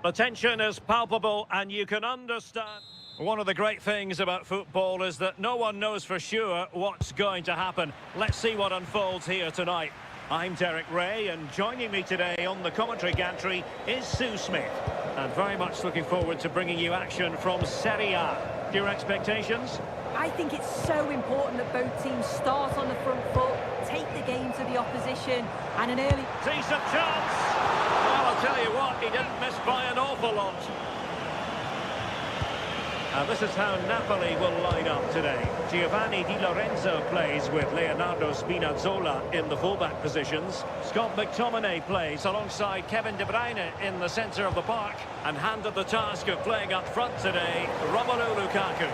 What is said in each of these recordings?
The tension is palpable and you can understand. One of the great things about football is that no one knows for sure what's going to happen. Let's see what unfolds here tonight. I'm Derek Ray, and joining me today on the commentary gantry is Sue Smith. And very much looking forward to bringing you action from Serie A. Your expectations? I think it's so important that both teams start on the front foot, take the game to the opposition, and an early... Decent chance! Well, I'll tell you what, he didn't miss by an awful lot. And this is how Napoli will line up today. Giovanni Di Lorenzo plays with Leonardo Spinazzola in the fullback positions. Scott McTominay plays alongside Kevin De Bruyne in the centre of the park. And handed the task of playing up front today, Romelu Lukaku.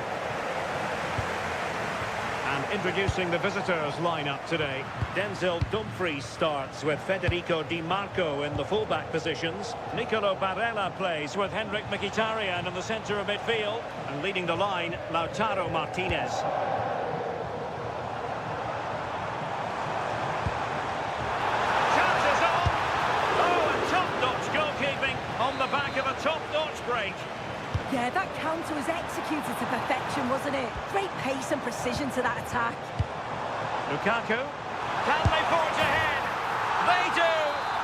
And introducing the visitors lineup today. Denzel Dumfries starts with Federico Di Marco in the fullback positions. Nicolo Barella plays with Henrik Mkhitaryan in the centre of midfield. And leading the line, Lautaro Martinez. Chances on! Oh, and top-notch goalkeeping on the back of a top-notch break. Yeah, that counter was executed to perfection, wasn't it? Great pace and precision to that attack. Lukaku, can they forge ahead? They do!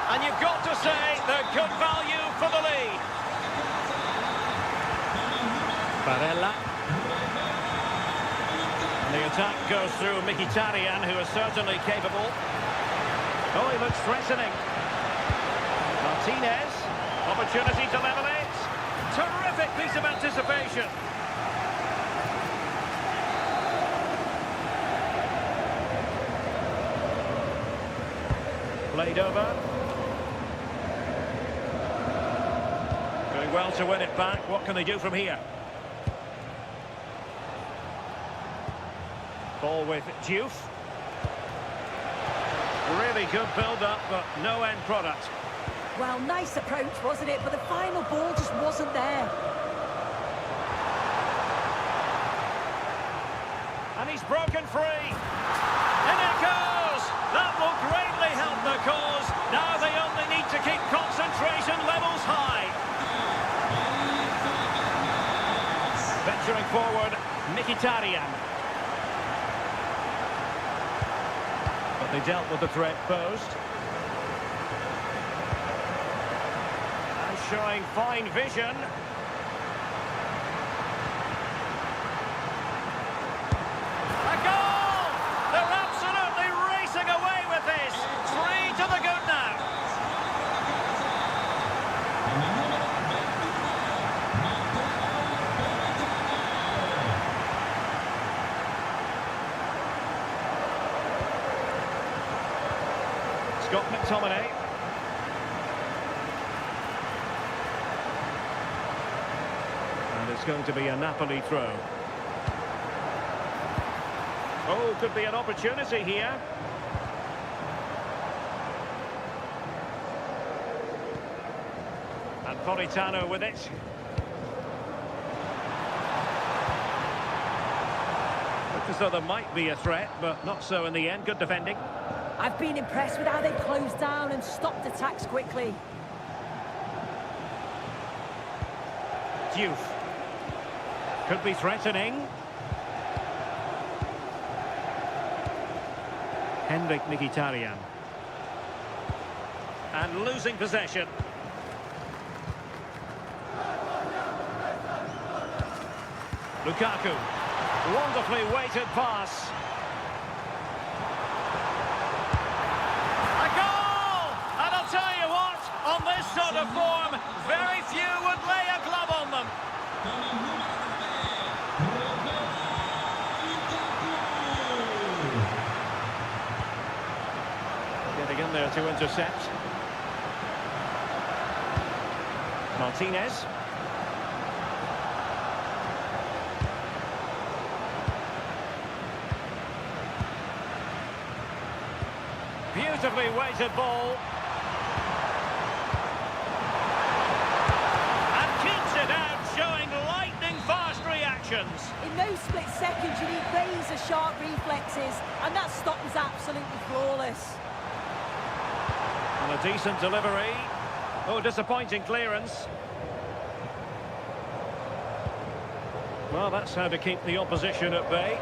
And you've got to say they're good value for the lead. Barella. And the attack goes through Mkhitaryan, who is certainly capable. Oh, he looks threatening. Martinez, opportunity to level it. Terrific piece of anticipation. Played over. Doing well to win it back. What can they do from here? Ball with Diouf. Really good build-up, but no end product. Well, nice approach, wasn't it? But the final ball just wasn't there. And he's broken free. In it goes! That will greatly help the cause. Now they only need to keep concentration levels high. Venturing forward, Mkhitaryan. But they dealt with the threat posed. Showing fine vision. A goal! They're absolutely racing away with this. 3 to the good now. Scott McTominay. It's going to be a Napoli throw. Oh, could be an opportunity here. And Politano with it. Looks as though there might be a threat, but not so in the end. Good defending. I've been impressed with how they've closed down and stopped attacks quickly. Diouf. Could be threatening. Henrik Mkhitaryan. And losing possession. Lukaku. Wonderfully weighted pass. A goal! And I'll tell you what, on this sort of form, very few would lay a glove on them. Getting in there to intercept. Martinez. Beautifully weighted ball. And keeps it out, showing lightning-fast reactions. In those split seconds, you need razor-sharp reflexes, and that stop was absolutely flawless. And a decent delivery. Oh, disappointing clearance. Well, that's how to keep the opposition at bay.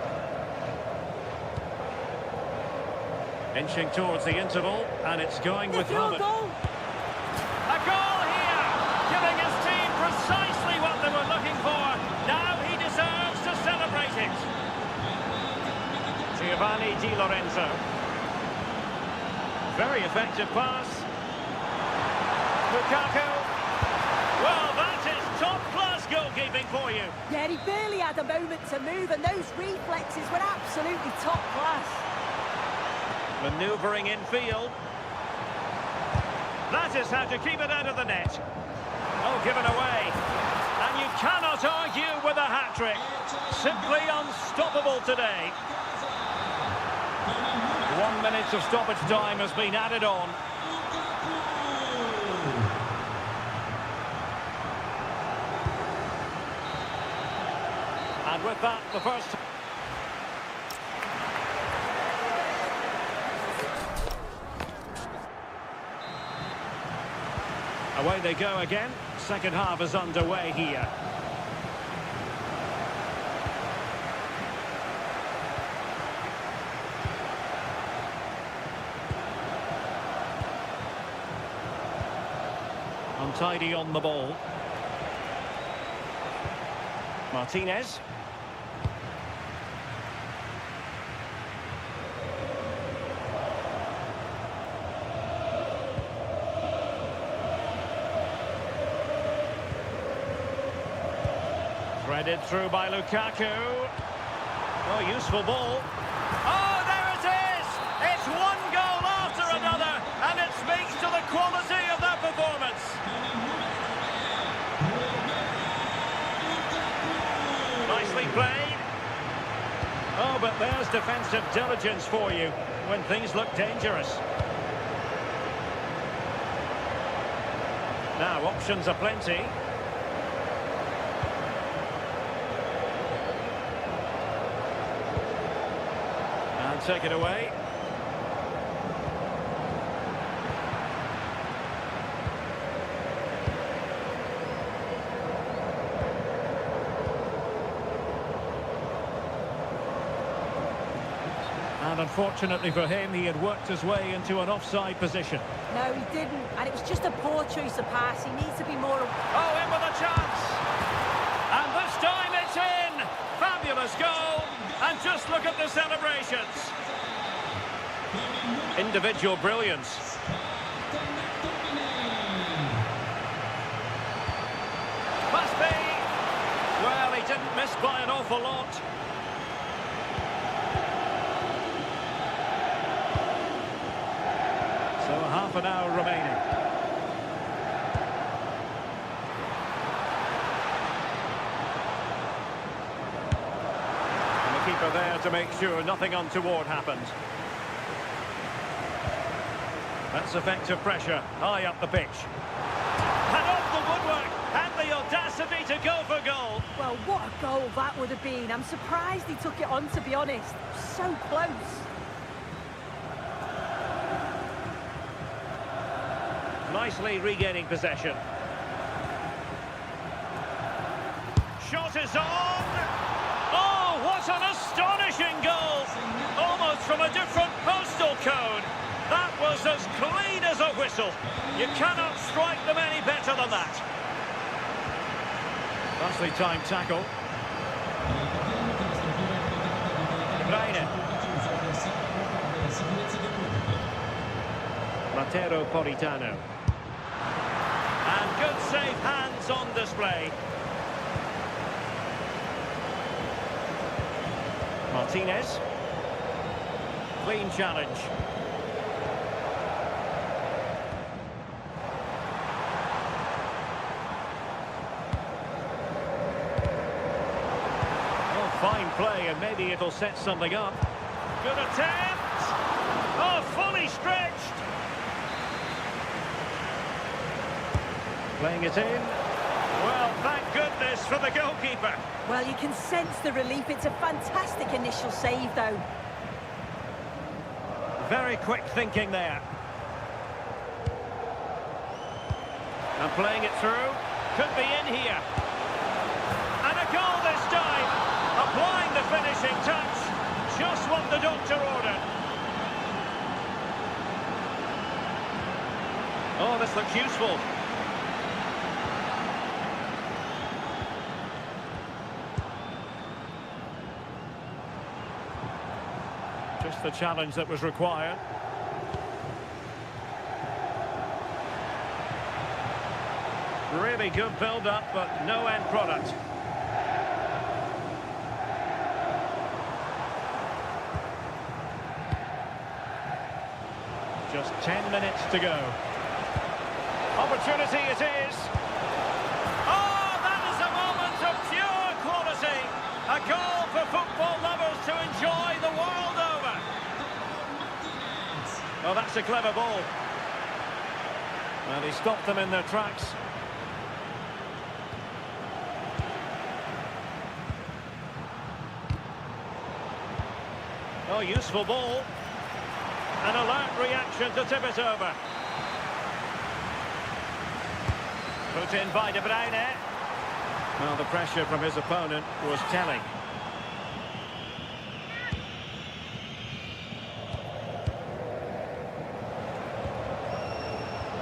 Inching towards the interval, and it's going with Robert. A goal here, giving his team precisely what they were looking for. Now he deserves to celebrate it. Giovanni Di Lorenzo. Very effective pass. Lukaku. Well, that is top-class goalkeeping for you. Yeah, he barely had a moment to move, and those reflexes were absolutely top-class. Manoeuvring in field. That is how to keep it out of the net. Oh, given away. And you cannot argue with a hat-trick. Simply unstoppable today. 1 minute of stoppage time has been added on. And with that, the first... Away they go again. Second half is underway here. Untidy on the ball. Martinez. Threaded through by Lukaku. Oh, useful ball. Oh, there it is! It's one goal after another, and it speaks to the quality of that performance. Nicely played. Oh, but there's defensive diligence for you when things look dangerous. Now, options are plenty. Take it away. And unfortunately for him, he had worked his way into an offside position. No, he didn't, and it was just a poor choice of pass. He needs to be more... Oh, in with a chance! And this time it's in! Fabulous goal! And just look at the celebrations. Individual brilliance. Must be. Well, he didn't miss by an awful lot. So half an hour remaining. And the keeper there to make sure nothing untoward happened. That's effective pressure, high up the pitch. And off the woodwork, and the audacity to go for goal. Well, what a goal that would have been. I'm surprised he took it on, to be honest. So close. Nicely regaining possession. Shot is on! Oh, what an astonishing goal! Almost from a different postal code. That was as clean as a whistle. You cannot strike them any better than that. Nicely timed tackle. Latero Politano. And good safe hands on display. Martinez. Clean challenge. Fine play, and maybe it'll set something up. Good attempt! Oh, fully stretched! Playing it in. Well, thank goodness for the goalkeeper. Well, you can sense the relief. It's a fantastic initial save, though. Very quick thinking there. And playing it through. Could be in here. And a goal this time. finishing touch. Just what the doctor ordered. Oh, this looks useful. Just the challenge that was required. Really good build-up, but no end product. Just 10 minutes to go. Opportunity it is. Oh, that is a moment of pure quality. A goal for football lovers to enjoy the world over. Oh, that's a clever ball. And he stopped them in their tracks. Oh, useful ball. An alert reaction to tip it over. Put in by De Bruyne. Well, the pressure from his opponent was telling.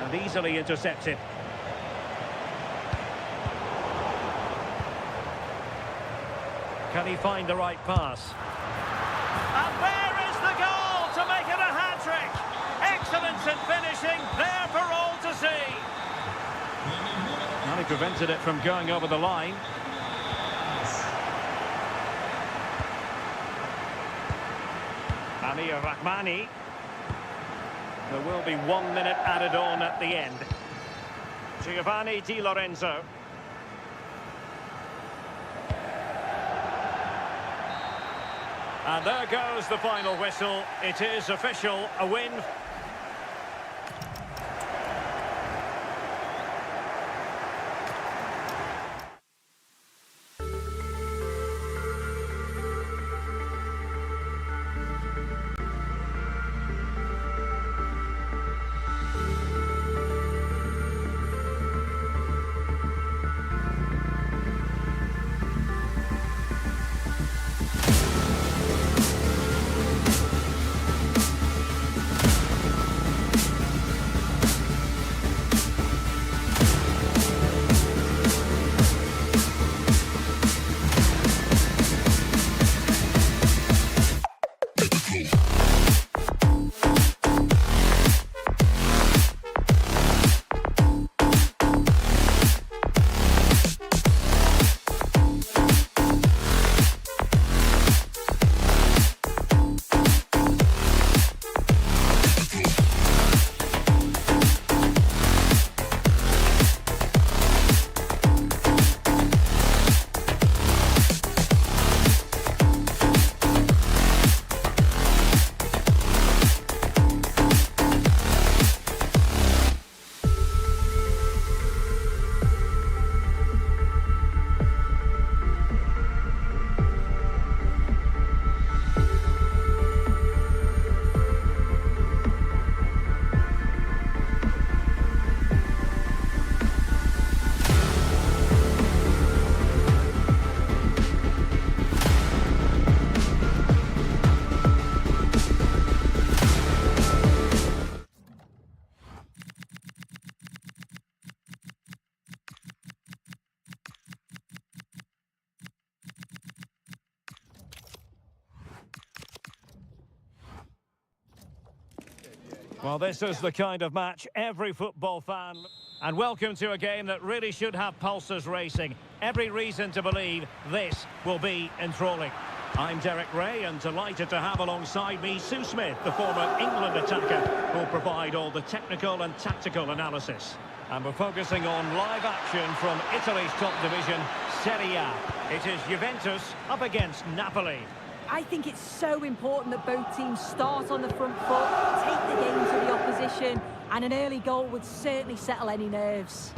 And easily intercepted. Can he find the right pass? And there is the goal to make it a hat-trick. Excellence in finishing, there for all to see. Well, he prevented it from going over the line. Amir Rahmani. There will be 1 minute added on at the end. Giovanni Di Lorenzo. And there goes the final whistle. It is official, a win. Well, this is the kind of match every football fan... And welcome to a game that really should have pulses racing. Every reason to believe this will be enthralling. I'm Derek Ray, and delighted to have alongside me Sue Smith, the former England attacker, who'll provide all the technical and tactical analysis. And we're focusing on live action from Italy's top division, Serie A. It is Juventus up against Napoli. I think it's so important that both teams start on the front foot, take the game to the opposition, and an early goal would certainly settle any nerves.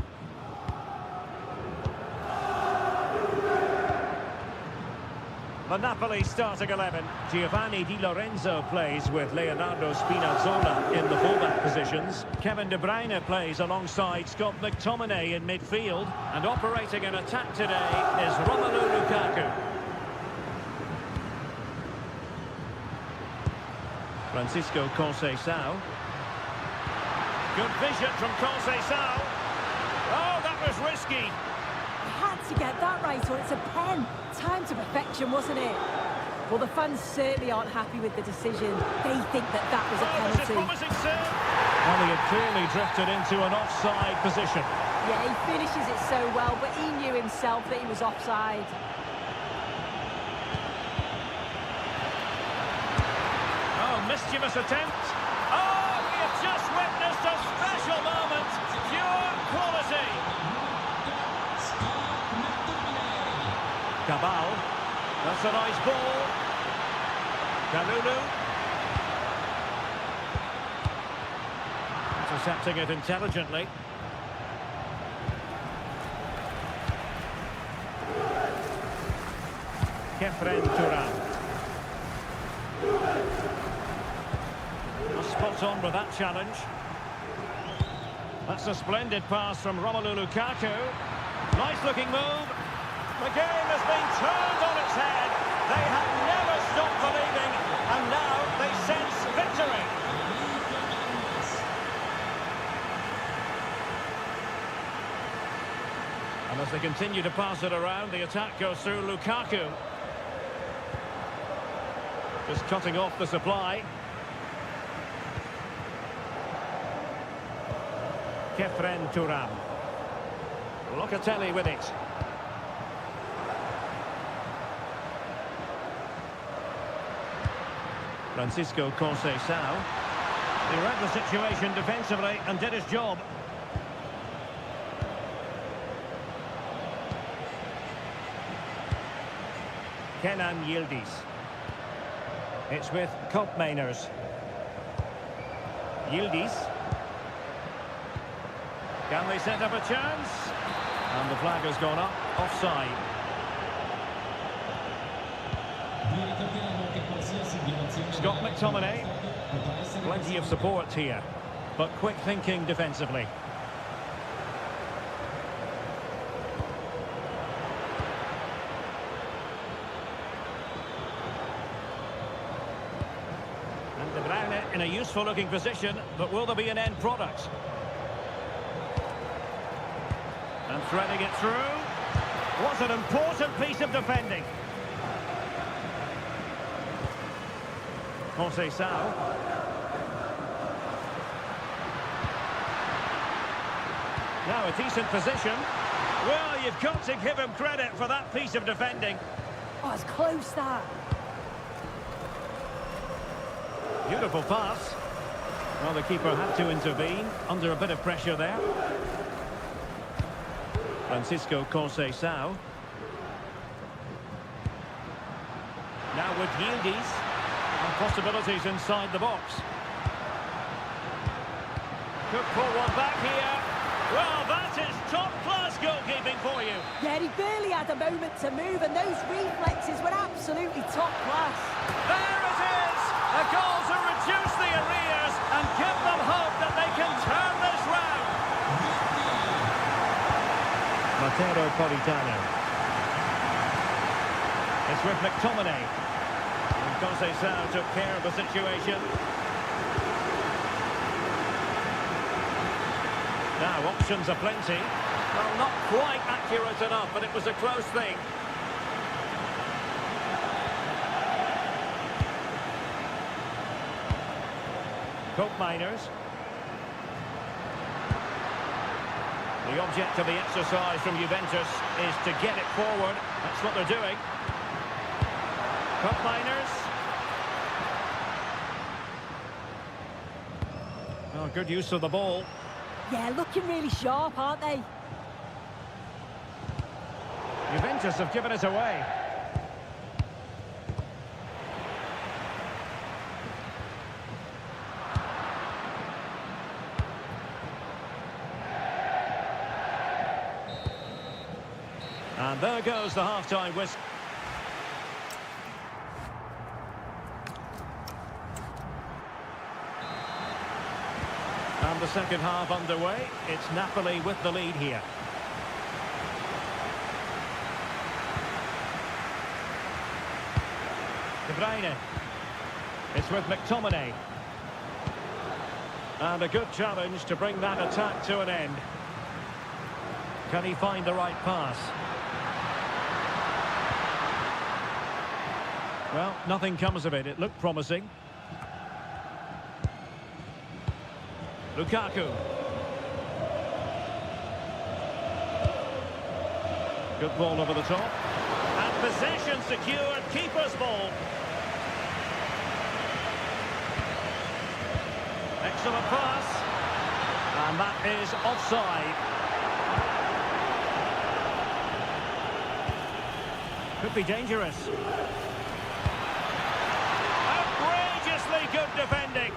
The Napoli starting 11. Giovanni Di Lorenzo plays with Leonardo Spinazzola in the fullback positions. Kevin De Bruyne plays alongside Scott McTominay in midfield. And operating an attack today is Romelu Lukaku. Francisco Conceição. Good vision from Conceição. Oh, that was risky. He had to get that right or it's a pen. Time to perfection, wasn't it? Well, the fans certainly aren't happy with the decision. They think that was a penalty. This is promising, sir. Well, he had clearly drifted into an offside position. Yeah, he finishes it so well, but he knew himself that he was offside. Oh, mischievous attempt. Oh, we have just witnessed a special moment. Pure quality. Cabal. That's a nice ball. Kalulu. Intercepting it intelligently. Kefren Turan. Spot on with that challenge. That's a splendid pass from Romelu Lukaku. Nice looking move. The game has been turned on its head. They have never stopped believing, and now they sense victory. And as they continue to pass it around, the attack goes through Lukaku. Just cutting off the supply. Kefren Turan. Locatelli with it. Francisco Conceição. He read the situation defensively and did his job. Kenan Yildiz. It's with Koopmeiners. Yildiz. Can they set up a chance? And the flag has gone up. Offside. Scott McTominay. Plenty of support here, but quick thinking defensively. And De Bruyne in a useful looking position, but will there be an end product? And threading it through. What an important piece of defending. Conceição. Now a decent position. Well, you've got to give him credit for that piece of defending. Oh, it's close, that. Beautiful pass. Well, the keeper had to intervene under a bit of pressure there. Francisco Conceição. Now with Yildiz. And possibilities inside the box. Could pull one back here. Well, that is top-class goalkeeping for you. Yeah, he barely had a moment to move, and those reflexes were absolutely top-class. There it is! A goal to reduce the arrears and give them hope that they can turn this round. Matteo Politano. It's with McTominay. Conceição took care of the situation. Now, options are plenty. Well, not quite accurate enough, but it was a close thing. Koopmeiners. The object of the exercise from Juventus is to get it forward. That's what they're doing. Koopmeiners. Oh, good use of the ball. Yeah, looking really sharp, aren't they? Juventus have given it away. And there goes the half-time whistle. And the second half underway. It's Napoli with the lead here. De Bruyne. It's with McTominay. And a good challenge to bring that attack to an end. Can he find the right pass? Well, nothing comes of it. It looked promising. Lukaku. Good ball over the top. And possession secured. Keeper's ball. Excellent pass. And that is offside. Could be dangerous. Outrageously good defending.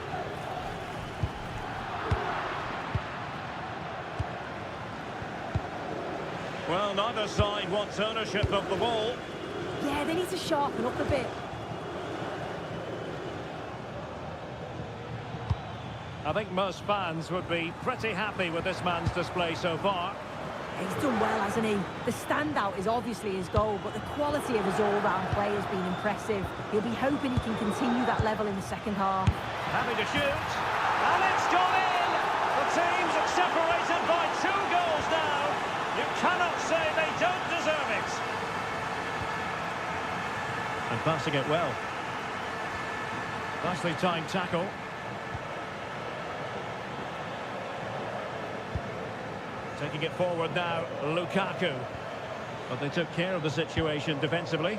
Well, neither side wants ownership of the ball. Yeah, they need to sharpen up a bit. I think most fans would be pretty happy with this man's display so far. He's done well, hasn't he? The standout is obviously his goal, but the quality of his all-round play has been impressive. He'll be hoping he can continue that level in the second half. Happy to shoot. And it's gone in! The teams are separated by 2 goals now. You cannot say they don't deserve it. And passing it well. Nicely timed tackle. Taking it forward now, Lukaku. But they took care of the situation defensively.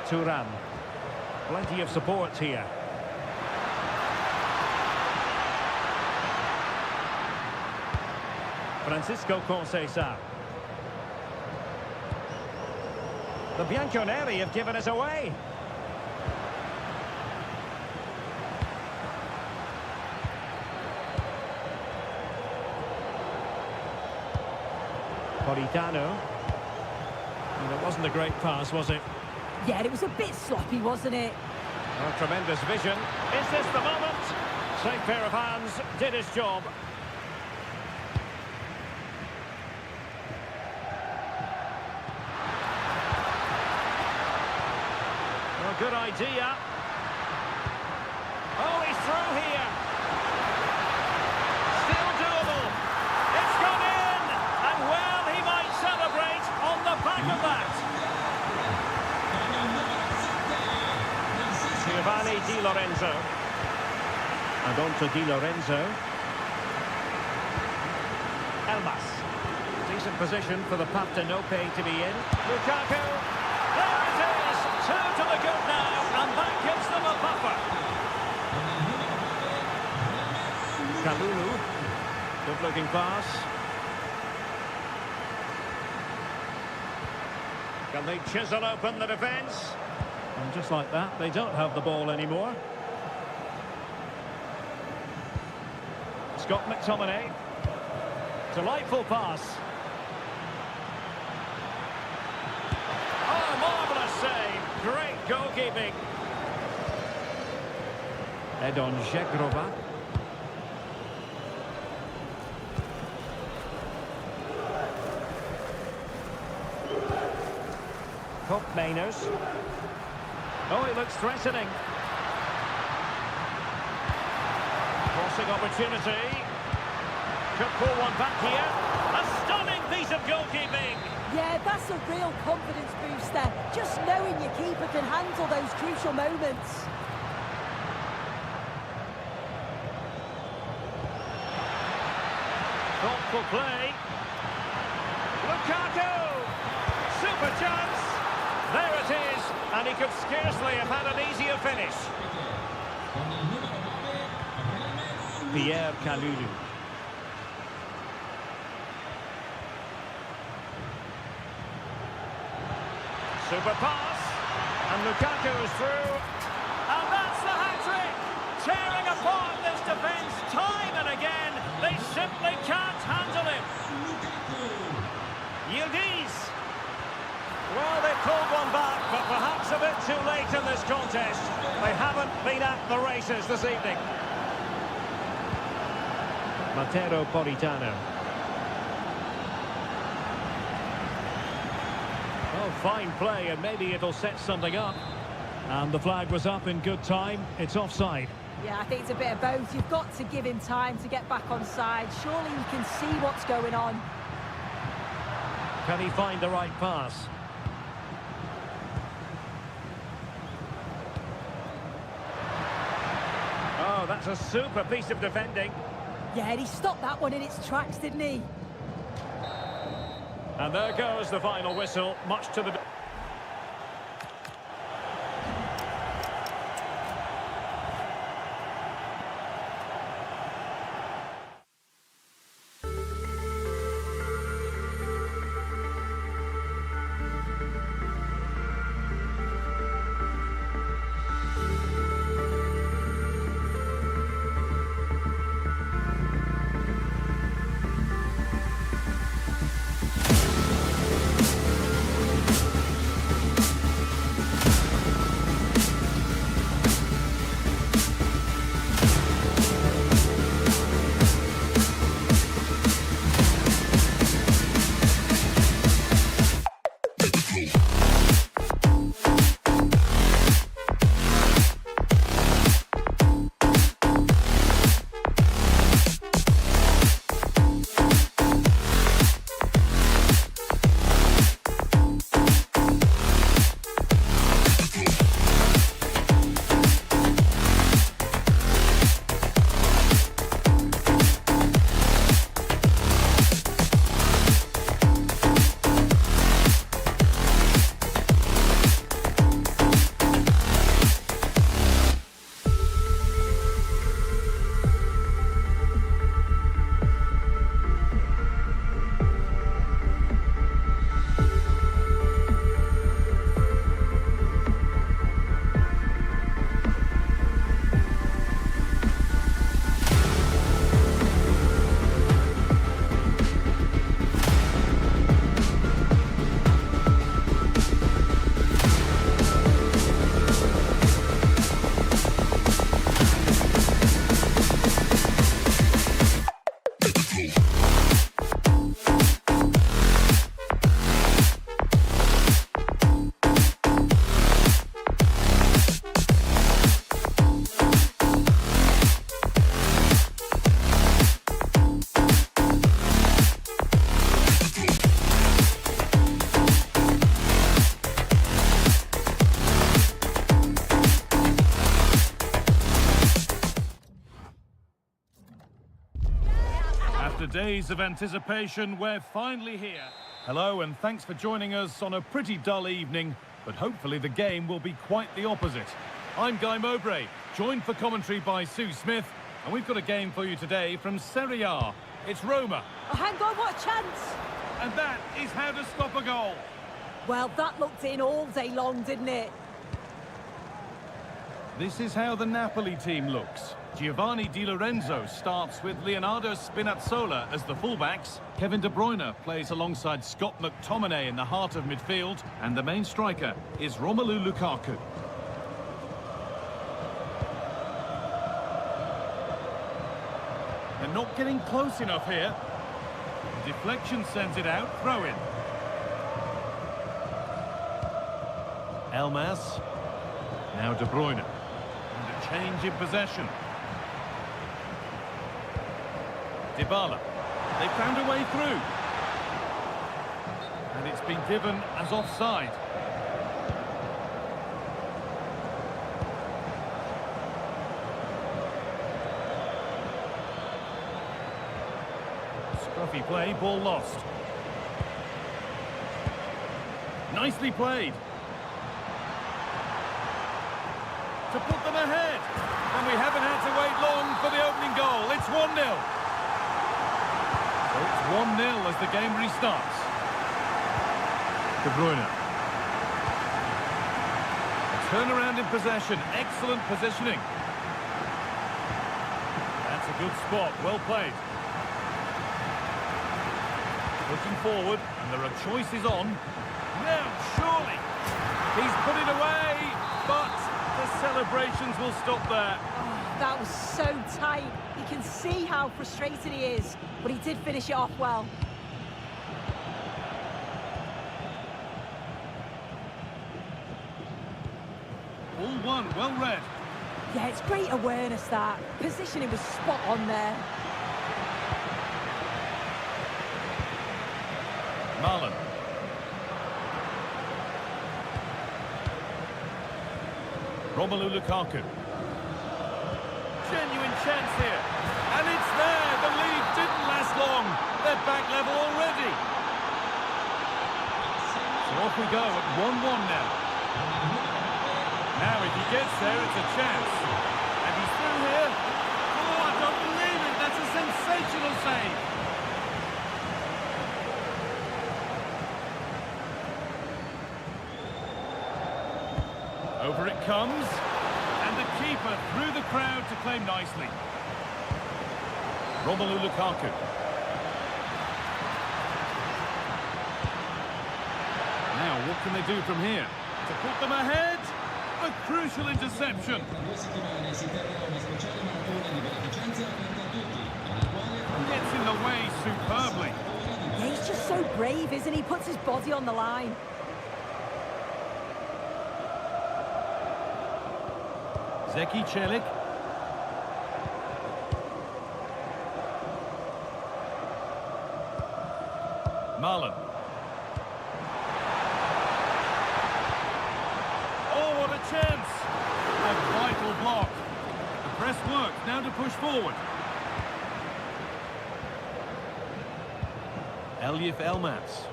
Thuram. Plenty of support here. Francisco Conceição. The Bianconeri have given us away. Politano. And it wasn't a great pass, was it? Yeah, it was a bit sloppy, wasn't it? Oh, tremendous vision. Is this the moment? Safe pair of hands, did his job. Well, good idea. Oh, he's through here. Still doable. It's gone in. And well, he might celebrate on the back of that. Giovanni Di Lorenzo. And on to Di Lorenzo. Elmas. Decent position for the Partenope to be in. Lukaku. There it is. 2 to the good now. And that gives them a buffer. Kalulu. Good looking pass. Can they chisel open the defence? And just like that, they don't have the ball anymore. Scott McTominay. Delightful pass. Oh, marvellous save. Great goalkeeping. Edon Žegrova. Hope Mainers. Oh, it looks threatening. Crossing opportunity. Could pull one back here. A stunning piece of goalkeeping. Yeah, that's a real confidence booster. Just knowing your keeper can handle those crucial moments. Thoughtful play. Lukaku! Super chance! There it is, and he could scarcely have had an easier finish. Pierre Kalulu. Super pass, and Lukaku is through, and that's the hat-trick! Tearing apart this defence time and again, they simply can't handle him. Yildiz. Well, they pulled one back, but perhaps a bit too late in this contest. They haven't been at the races this evening. Matteo Politano. Oh, fine play, and maybe it'll set something up. And the flag was up in good time. It's offside. Yeah, I think it's a bit of both. You've got to give him time to get back on side. Surely he can see what's going on. Can he find the right pass? Oh, that's a super piece of defending. Yeah, and he stopped that one in its tracks, didn't he? And there goes the final whistle, much to the... After days of anticipation, we're finally here. Hello, and thanks for joining us on a pretty dull evening, but hopefully the game will be quite the opposite. I'm Guy Mowbray, joined for commentary by Sue Smith, and we've got a game for you today from Serie A. It's Roma. Oh, hang on, what a chance! And that is how to stop a goal. Well, that looked in all day long, didn't it? This is how the Napoli team looks. Giovanni Di Lorenzo starts with Leonardo Spinazzola as the fullbacks. Kevin De Bruyne plays alongside Scott McTominay in the heart of midfield. And the main striker is Romelu Lukaku. They're not getting close enough here. Deflection sends it out, throw in. Elmas. Now De Bruyne. And a change in possession. Dybala. They found a way through. And it's been given as offside. Scruffy play, ball lost. Nicely played. To put them ahead. And we haven't had to wait long for the opening goal. It's 1-0. So it's 1-0 as the game restarts. De Bruyne. A turnaround in possession. Excellent positioning. That's a good spot. Well played. Looking forward, and there are choices on. Now, surely. He's put it away, but the celebrations will stop there. Oh, that was so tight. You can see how frustrated he is, but he did finish it off well. All one, well read. Yeah, it's great awareness, that. Positioning was spot on there. Marlon. Romelu Lukaku. Genuine chance here. And it's there. The lead didn't last long. They're back level already. So off we go at 1-1 now. Now if he gets there, it's a chance. And he's through here. Oh, I don't believe it. That's a sensational save. Over it comes. And the keeper through the crowd to claim nicely. Romelu Lukaku. Now, what can they do from here? To put them ahead, a crucial interception. Gets in the way superbly. Yeah, he's just so brave, isn't he? Puts his body on the line. Zeki Celik. Marlon. Oh, what a chance! A vital block. The press works, now to push forward. Elif Elmas.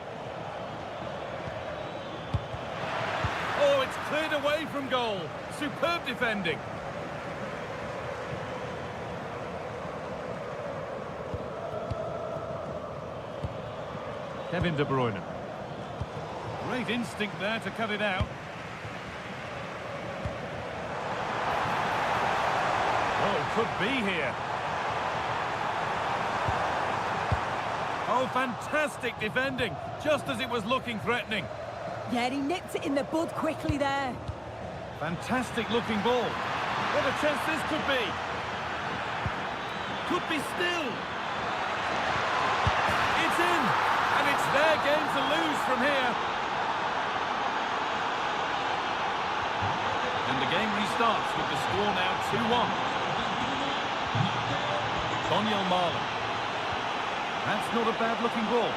Oh, it's cleared away from goal. Superb defending. Kevin De Bruyne. Great instinct there to cut it out. Oh, could be here. Oh, fantastic defending, just as it was looking threatening. Yeah, he nipped it in the bud quickly there. Fantastic looking ball. What a chance this could be. Could be still. It's in. And it's their game to lose from here. And the game restarts with the score now 2-1. Daniel Marlon. That's not a bad looking ball.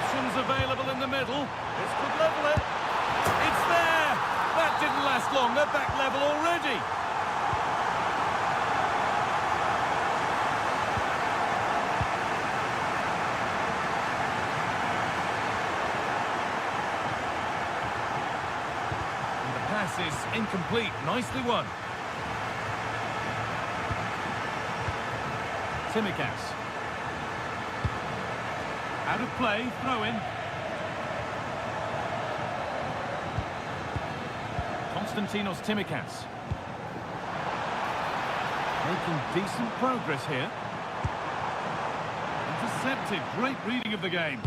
Options available in the middle. This could level it. It's there! That didn't last long. They're back level already. And the pass is incomplete. Nicely won. Tsimikas. Out of play, throw in. Konstantinos Tsimikas. Making decent progress here. Intercepted, great reading of the game.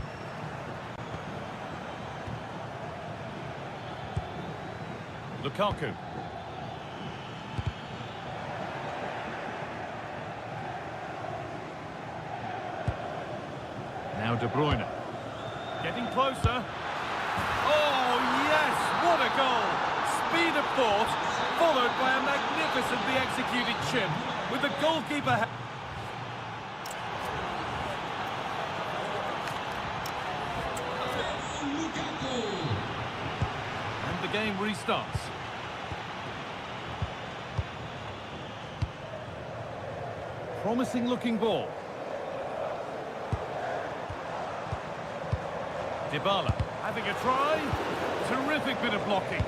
Lukaku. Now De Bruyne. Getting closer. Oh, yes! What a goal! Speed of thought, followed by a magnificently executed chip, with the goalkeeper... And the game restarts. Promising looking ball. Dybala having a try. Terrific bit of blocking.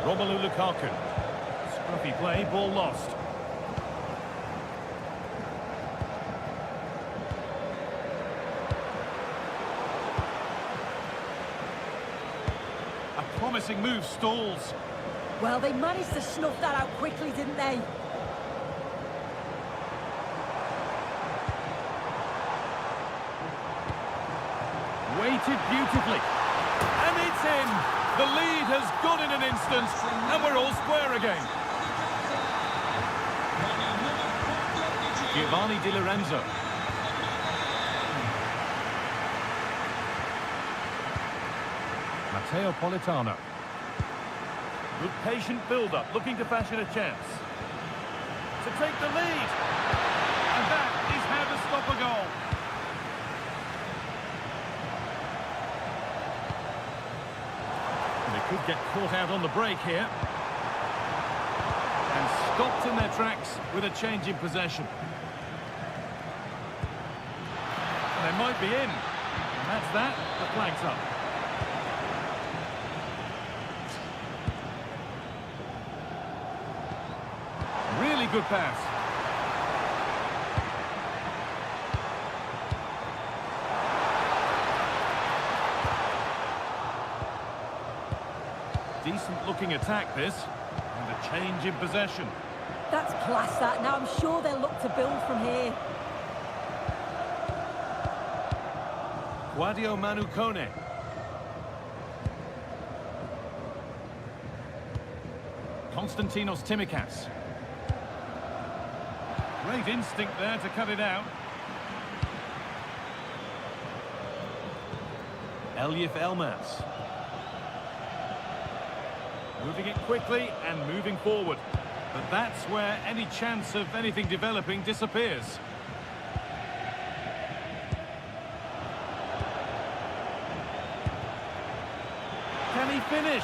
Romelu Lukaku. Scruffy play, ball lost. A promising move stalls. Well, they managed to snuff that out quickly, didn't they? Weighted beautifully. And it's in. The lead has gone in an instant, and we're all square again. Giovanni Di Lorenzo. Matteo Politano. Good patient build-up, looking to fashion a chance. To take the lead. And that is how to stop a goal. And they could get caught out on the break here. And stopped in their tracks with a change in possession. And they might be in. And that's that. The flag's up. Really good pass. Decent looking attack this. And a change in possession. That's class, that. Now I'm sure they'll look to build from here. Guadio Manukone. Konstantinos Timikas. Great instinct there to cut it out. Elif Elmas. Moving it quickly and moving forward. But that's where any chance of anything developing disappears. Can he finish?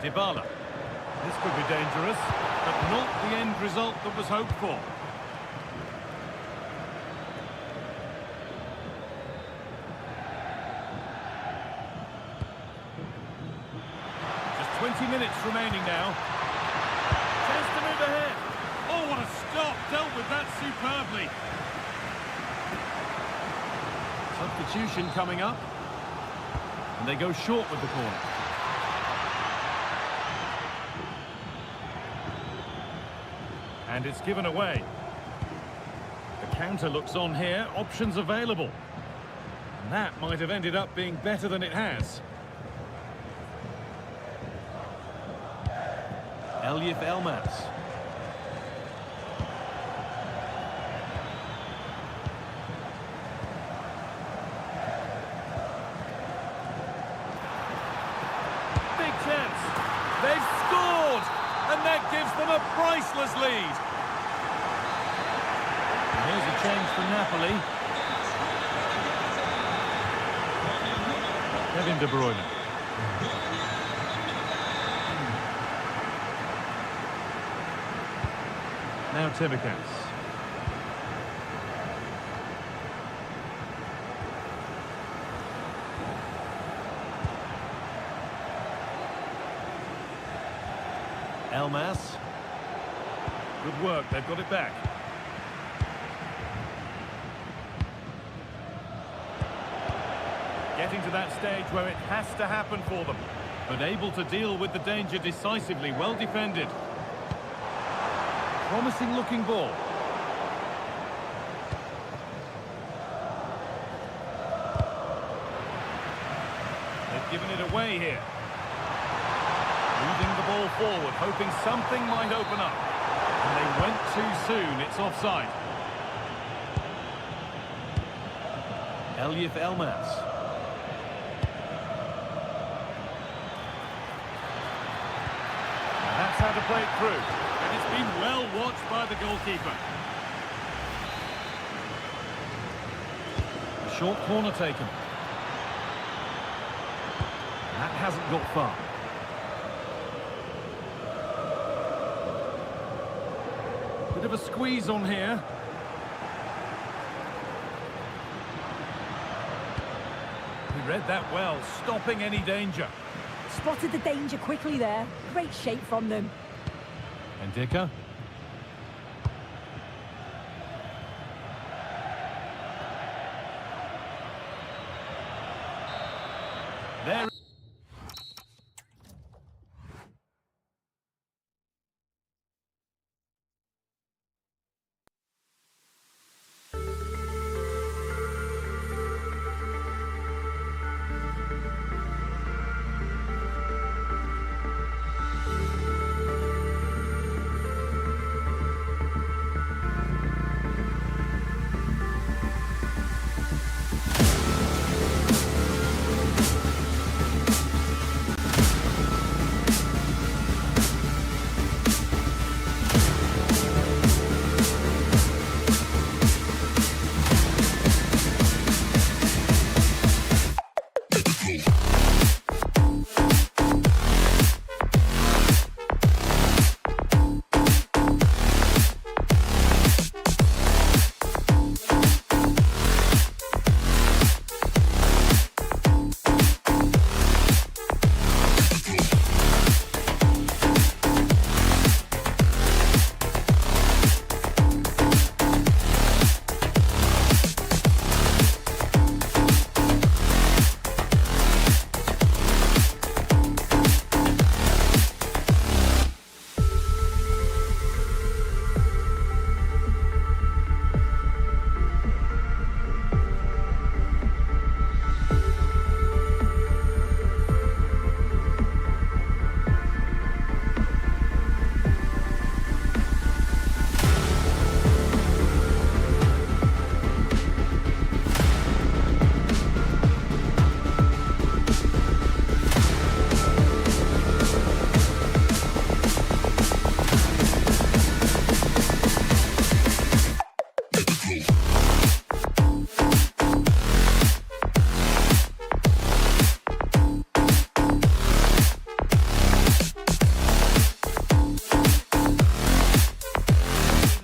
Dybala. This could be dangerous, but not the end result that was hoped for. Just 20 minutes remaining now. Chance to move ahead. Oh, what a stop! Dealt with that superbly. Substitution coming up. And they go short with the corner. And it's given away. The counter looks on here. Options available. And that might have ended up being better than it has. Elif Elmas. Big chance. They've scored! And that gives them a priceless lead. And here's a change for Napoli. Kevin De Bruyne. Now Timikas. Elmas. Good work, they've got it back. Getting to that stage where it has to happen for them. But able to deal with the danger decisively, well defended. Promising looking ball. They've given it away here. Moving the ball forward, hoping something might open up. And they went too soon, it's offside. Elif Elmas. And that's how to play it through. And it's been well watched by the goalkeeper. A short corner taken. That hasn't got far. Bit of a squeeze on here. He read that well, stopping any danger. Spotted the danger quickly there. Great shape from them. And Dicker. There.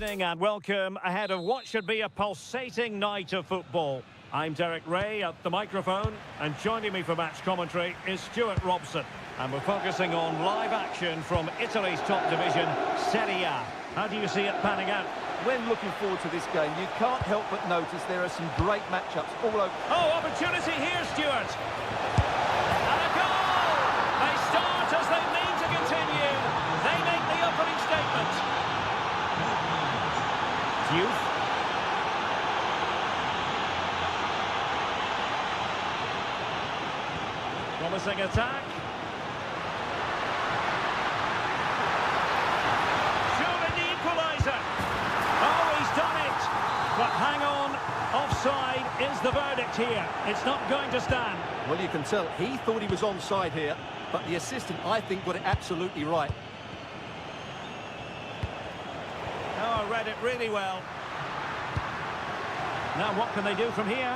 evening and welcome ahead of what should be a pulsating night of football. I'm Derek Ray at the microphone, and joining me for match commentary is Stuart Robson. And we're focusing on live action from Italy's top division, Serie A. How do you see it panning out? When looking forward to this game, you can't help but notice there are some great matchups all over. Oh, opportunity here, Stuart. And a goal! They start as they mean to continue. They make the opening statement. Youth. Promising attack. Surely the equaliser. Oh, he's done it. But hang on, offside is the verdict here. It's not going to stand. Well, you can tell he thought he was onside here, but the assistant, I think, got it absolutely right. Oh, read it really well. Now what can they do from here?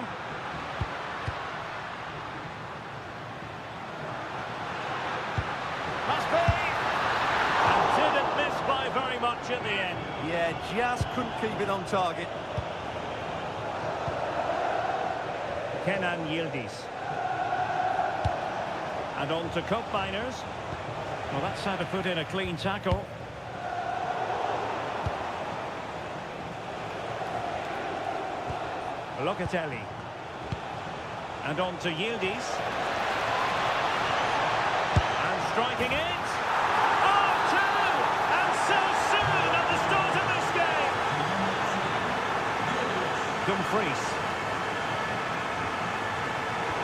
Must be! And didn't miss by very much at the end. Yeah, just couldn't keep it on target. Kenan Yildiz. And on to cup miners. Well, that's how to put in a clean tackle. Locatelli. And on to Yildiz. And striking it. Oh, two! And so soon at the start of this game. Dumfries.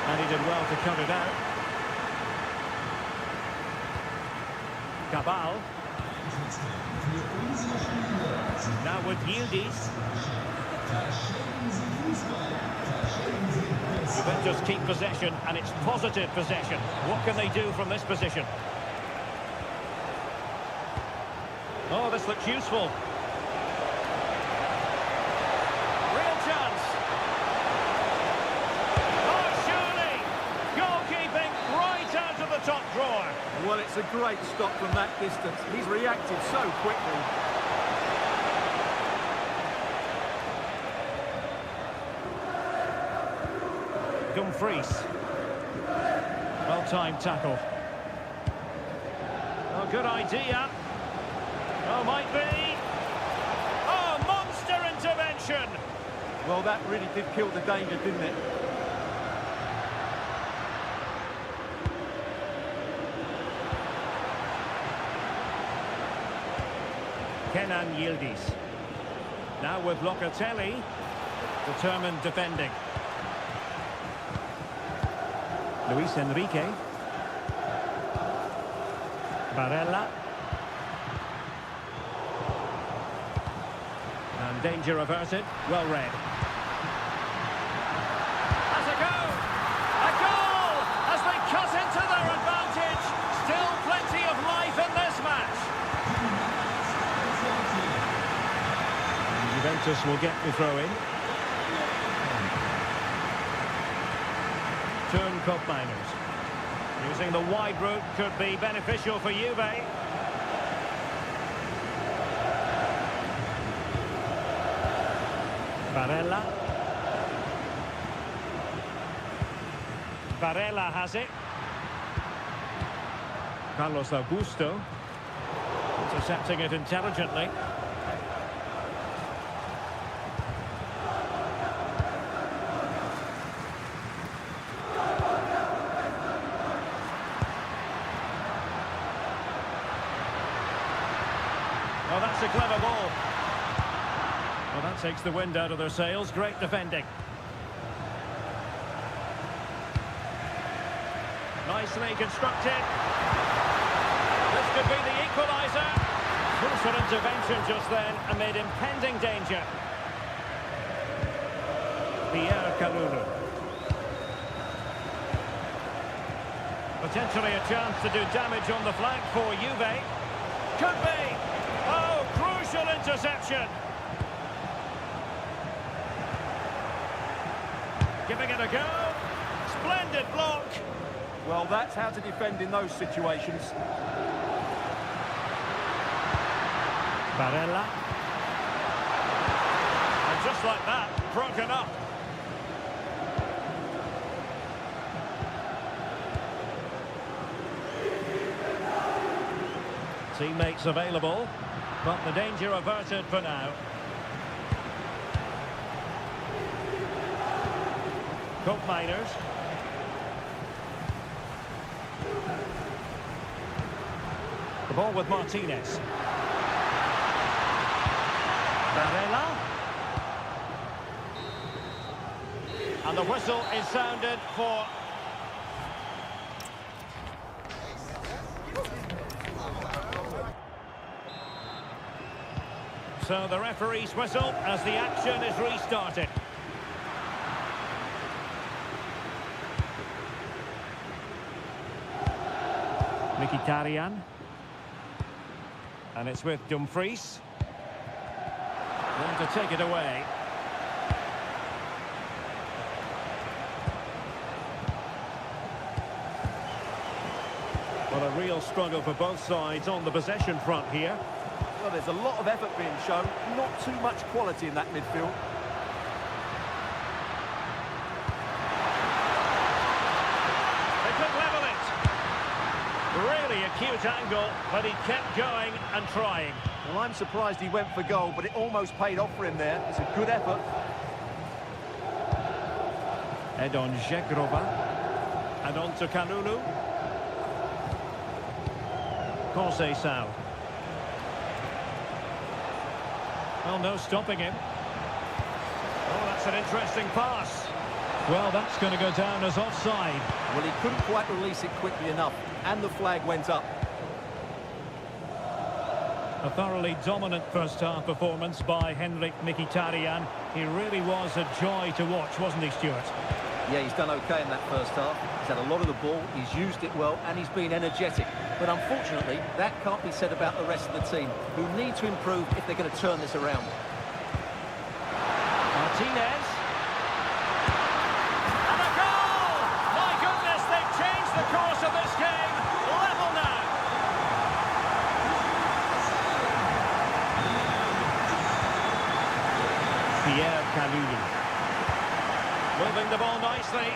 And he did well to cut it out. Cabal. Now with Yildiz. Juventus keep possession, and it's positive possession. What can they do from this position? Oh, this looks useful. Real chance. Oh, surely! Goalkeeping right out of the top drawer. Well, it's a great stop from that distance. He's reacted so quickly. Dumfries. Well-timed tackle. Oh, good idea. Oh, might be. Oh, monster intervention. Well, that really did kill the danger, didn't it? Kenan Yildiz. Now with Locatelli. Determined defending. Luis Enrique. Barella. And danger averted. Well read. Has a go! A goal! As they cut into their advantage. Still plenty of life in this match. And Juventus will get the throw in. Turn cup miners. Using the wide route could be beneficial for Juve. Barella. Barella has it. Carlos Augusto. Intercepting it intelligently. Oh, that's a clever ball. Well, that takes the wind out of their sails. Great defending. Nicely constructed. This could be the equaliser. Crucial intervention just then amid impending danger. Pierre Kalulu. Potentially a chance to do damage on the flank for Juve. Could be. Oh, crucial interception. Giving it a go. Splendid block. Well, that's how to defend in those situations. Barella. just like that, broken up. Teammates available, but the danger averted for now. Cope Miners. The ball with Martinez. Barella. And the whistle is sounded for... So the referee's whistle as the action is restarted. Mkhitaryan. And it's with Dumfries. Going to take it away. Well, a real struggle for both sides on the possession front here. Well, there's a lot of effort being shown, not too much quality in that midfield. They could level it. Really acute angle, but he kept going and trying. Well, I'm surprised he went for goal, but it almost paid off for him there. It's a good effort. Edon Žegrova. And on to Kalulu. Conceição. Well, no stopping him. Oh, that's an interesting pass. Well, that's going to go down as offside. Well, he couldn't quite release it quickly enough, and the flag went up. A thoroughly dominant first-half performance by Henrik Mkhitaryan. He really was a joy to watch, wasn't he, Stuart? Yeah, he's done okay in that first half. He's had a lot of the ball, he's used it well, and he's been energetic. But unfortunately, that can't be said about the rest of the team, who need to improve if they're going to turn this around. Martinez. And a goal! My goodness, they've changed the course of this game. Level now. Pierre Kalulu. Moving the ball nicely.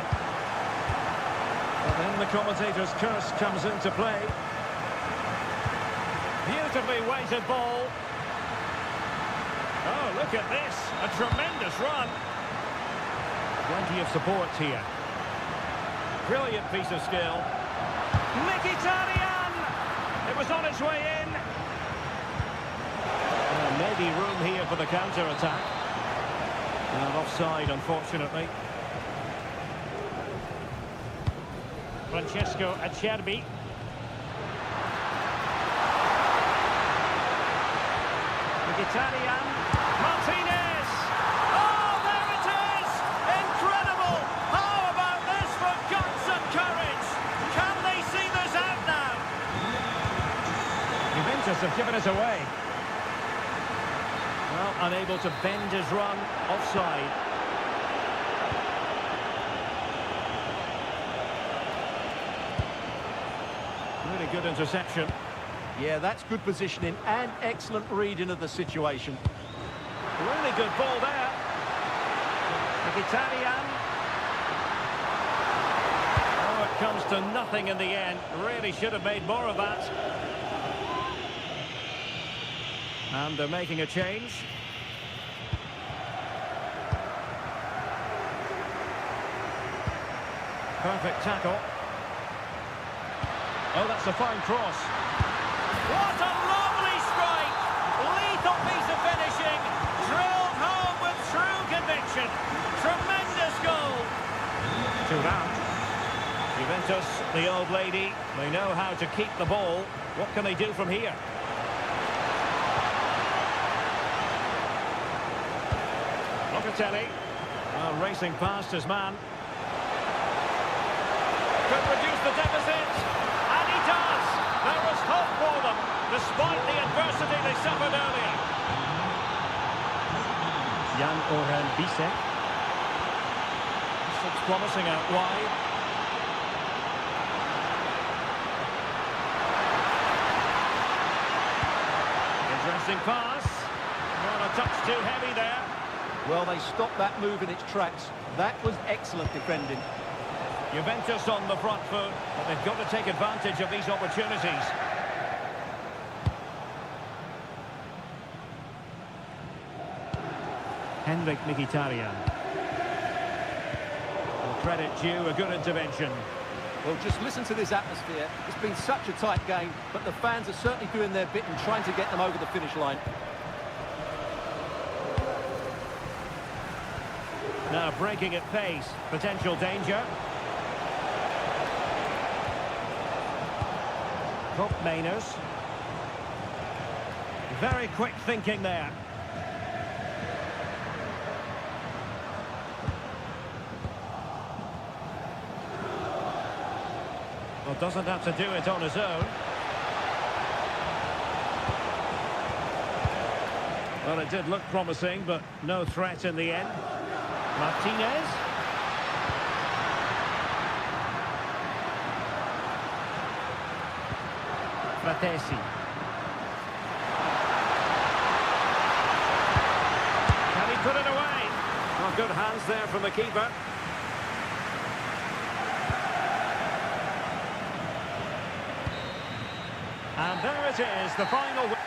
And then the commentator's curse comes into play. Beautifully weighted ball. Oh, look at this. A tremendous run. Plenty of support here. Brilliant piece of skill. Mkhitaryan! It was on its way in. Maybe room here for the counter-attack. And offside, unfortunately. Francesco Acerbi. Mkhitaryan. Martinez. Oh, there it is! Incredible! How about this for guts and courage? Can they see this out now? Juventus have given it away. Well, unable to bend his run. Offside. Really good interception. Yeah, that's good positioning and excellent reading of the situation. Really good ball there. Mkhitaryan. Oh, it comes to nothing in the end. Really should have made more of that. And they're making a change. Perfect tackle. Oh, that's a fine cross. What a lovely strike! Lethal piece of finishing. Drilled home with true conviction. Tremendous goal. Thuram. Juventus, the old lady, they know how to keep the ball. What can they do from here? Locatelli. Racing past his man. Could reduce the deficit. And he does. There was hope for them, despite the adversity they suffered earlier. Jan Oren Bisek. This looks promising out wide. Interesting pass. Not a touch too heavy there. Well, they stopped that move in its tracks. That was excellent defending. Juventus on the front foot, but they've got to take advantage of these opportunities. Henrik Mkhitaryan. Well, credit due, a good intervention. Well, just listen to this atmosphere. It's been such a tight game, but the fans are certainly doing their bit and trying to get them over the finish line. Now breaking at pace, potential danger. Hope Mainers. Very quick thinking there. Well, doesn't have to do it on his own. Well, it did look promising, but no threat in the end. Martinez. Fratesi. Can he put it away? Well, good hands there from the keeper. And there it is, the final.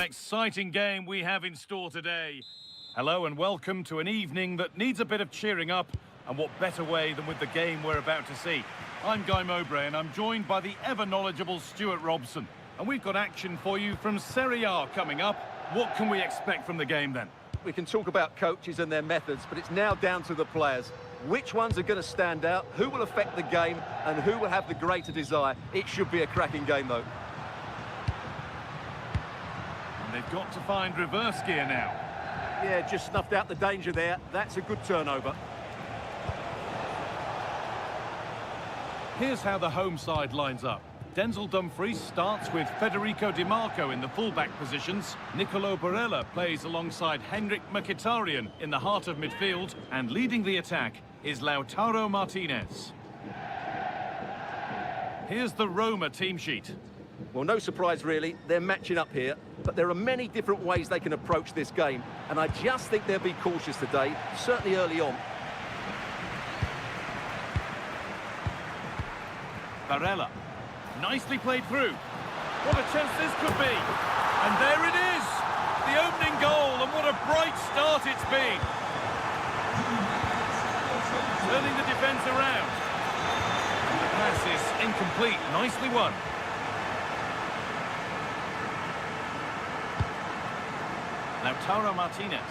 Exciting game we have in store today. Hello and welcome to an evening that needs a bit of cheering up, and what better way than with the game we're about to see. I'm Guy Mowbray and I'm joined by the ever-knowledgeable Stuart Robson, and we've got action for you from Serie A coming up. What can we expect from the game then? We can talk about coaches and their methods, but it's now down to the players. Which ones are going to stand out, who will affect the game, and who will have the greater desire? It should be a cracking game though. They've got to find reverse gear now. Yeah, just snuffed out the danger there. That's a good turnover. Here's how the home side lines up. Denzel Dumfries starts with Federico Di Marco in the fullback positions. Nicolo Barella plays alongside Henrik Mkhitaryan in the heart of midfield. And leading the attack is Lautaro Martinez. Here's the Roma team sheet. Well, no surprise really, they're matching up here, but there are many different ways they can approach this game, and I just think they'll be cautious today, certainly early on. Barella. Nicely played through. What a chance this could be. And there it is. The opening goal, and what a bright start it's been. Turning the defence around. The pass is incomplete. Nicely won. Lautaro Martinez.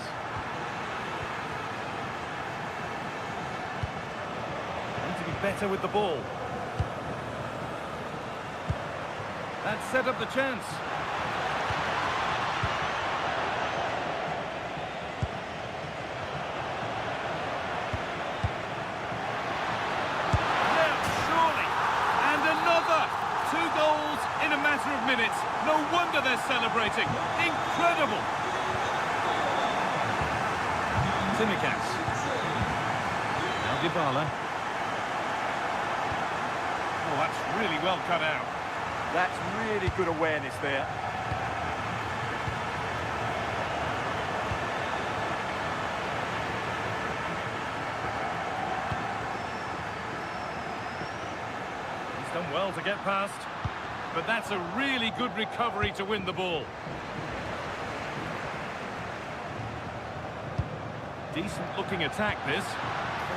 Need to be better with the ball. That set up the chance. Now, surely. And another. 2 goals in a matter of minutes. No wonder they're celebrating. Incredible. Tsimikas. Now Dybala. Oh, that's really well cut out. That's really good awareness there. He's done well to get past, but that's a really good recovery to win the ball. Decent looking attack this.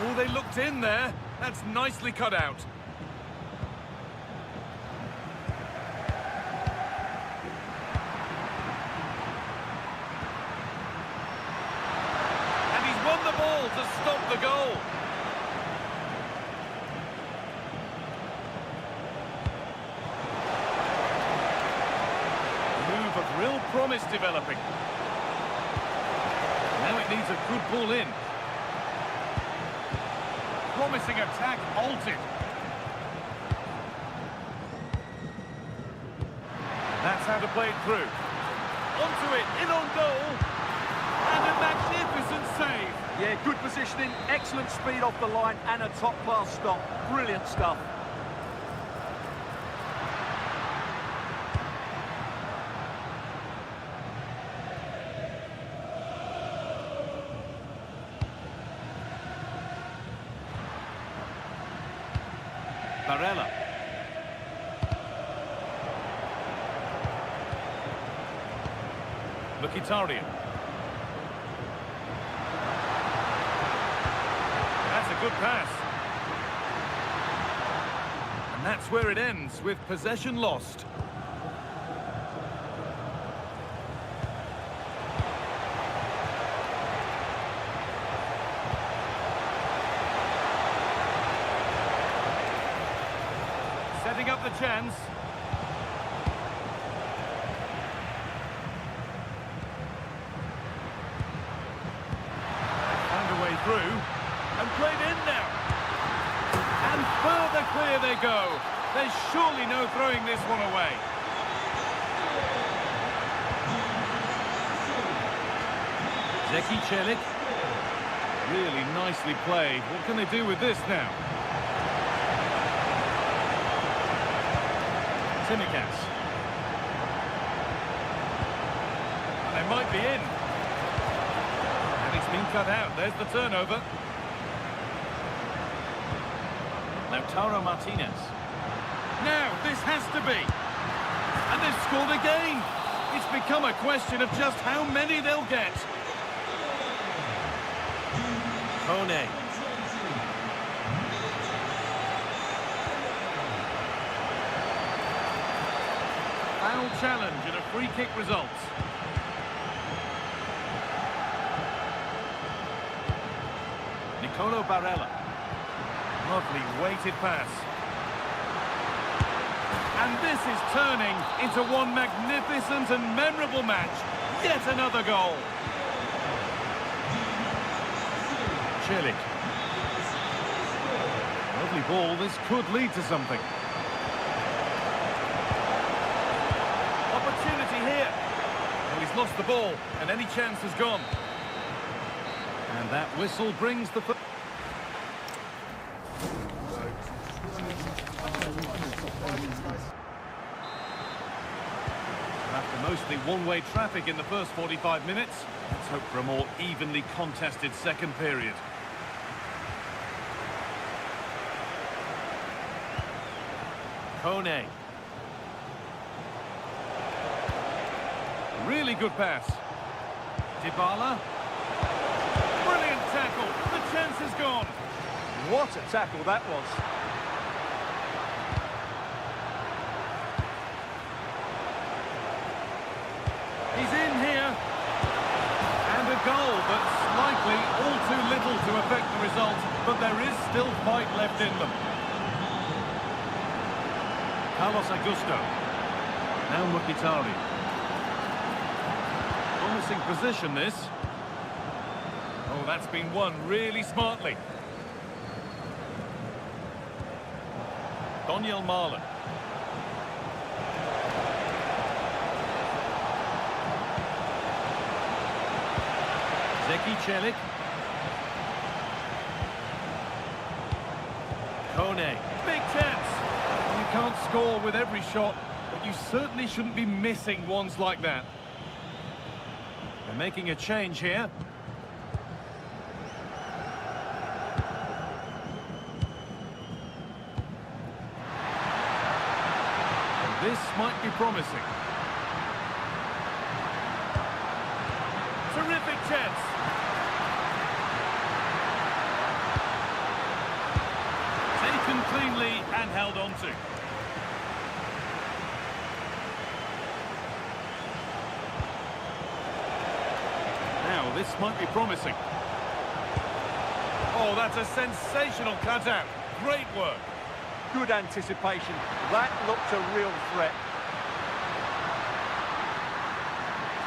Oh, they looked in there. That's nicely cut out. And he's won the ball to stop the goal. A move of real promise developing. Now it needs a good ball in. Promising attack halted. That's how to play it through. Onto it, in on goal. And a magnificent save. Yeah, good positioning, excellent speed off the line, and a top-class stop. Brilliant stuff. Barella. Mkhitaryan. That's a good pass. And that's where it ends, with possession lost. Setting up the chance. Found a way through. And played in now. And further clear they go. There's surely no throwing this one away. Zeki Celik. Really nicely played. What can they do with this now? Tsimikas. And they might be in. And it's been cut out. There's the turnover. Lautaro Martinez. Now, this has to be. And they've scored again. It's become a question of just how many they'll get. Kone. Foul challenge and a free kick results. Nicolo Barella. Lovely weighted pass. And this is turning into one magnificent and memorable match. Yet another goal. Celik. Lovely ball. This could lead to something. Opportunity here. Well, he's lost the ball, and any chance has gone. And that whistle brings the... Mostly one-way traffic in the first 45 minutes. Let's hope for a more evenly contested second period. Kone. Really good pass. Dybala. Brilliant tackle. The chance is gone. What a tackle that was. He's in here. And a goal, but likely all too little to affect the result. But there is still fight left in them. Carlos Augusto. Now Mkhitaryan. Promising position, this. Oh, that's been won really smartly. Daniel Marlon. Zeki Çelik. Kone. Big chance. You can't score with every shot, but you certainly shouldn't be missing ones like that. They're making a change here. And this might be promising. Terrific chance. Taken cleanly and held on to. Now, this might be promising. Oh, that's a sensational cutout. Great work. Good anticipation. That looked a real threat.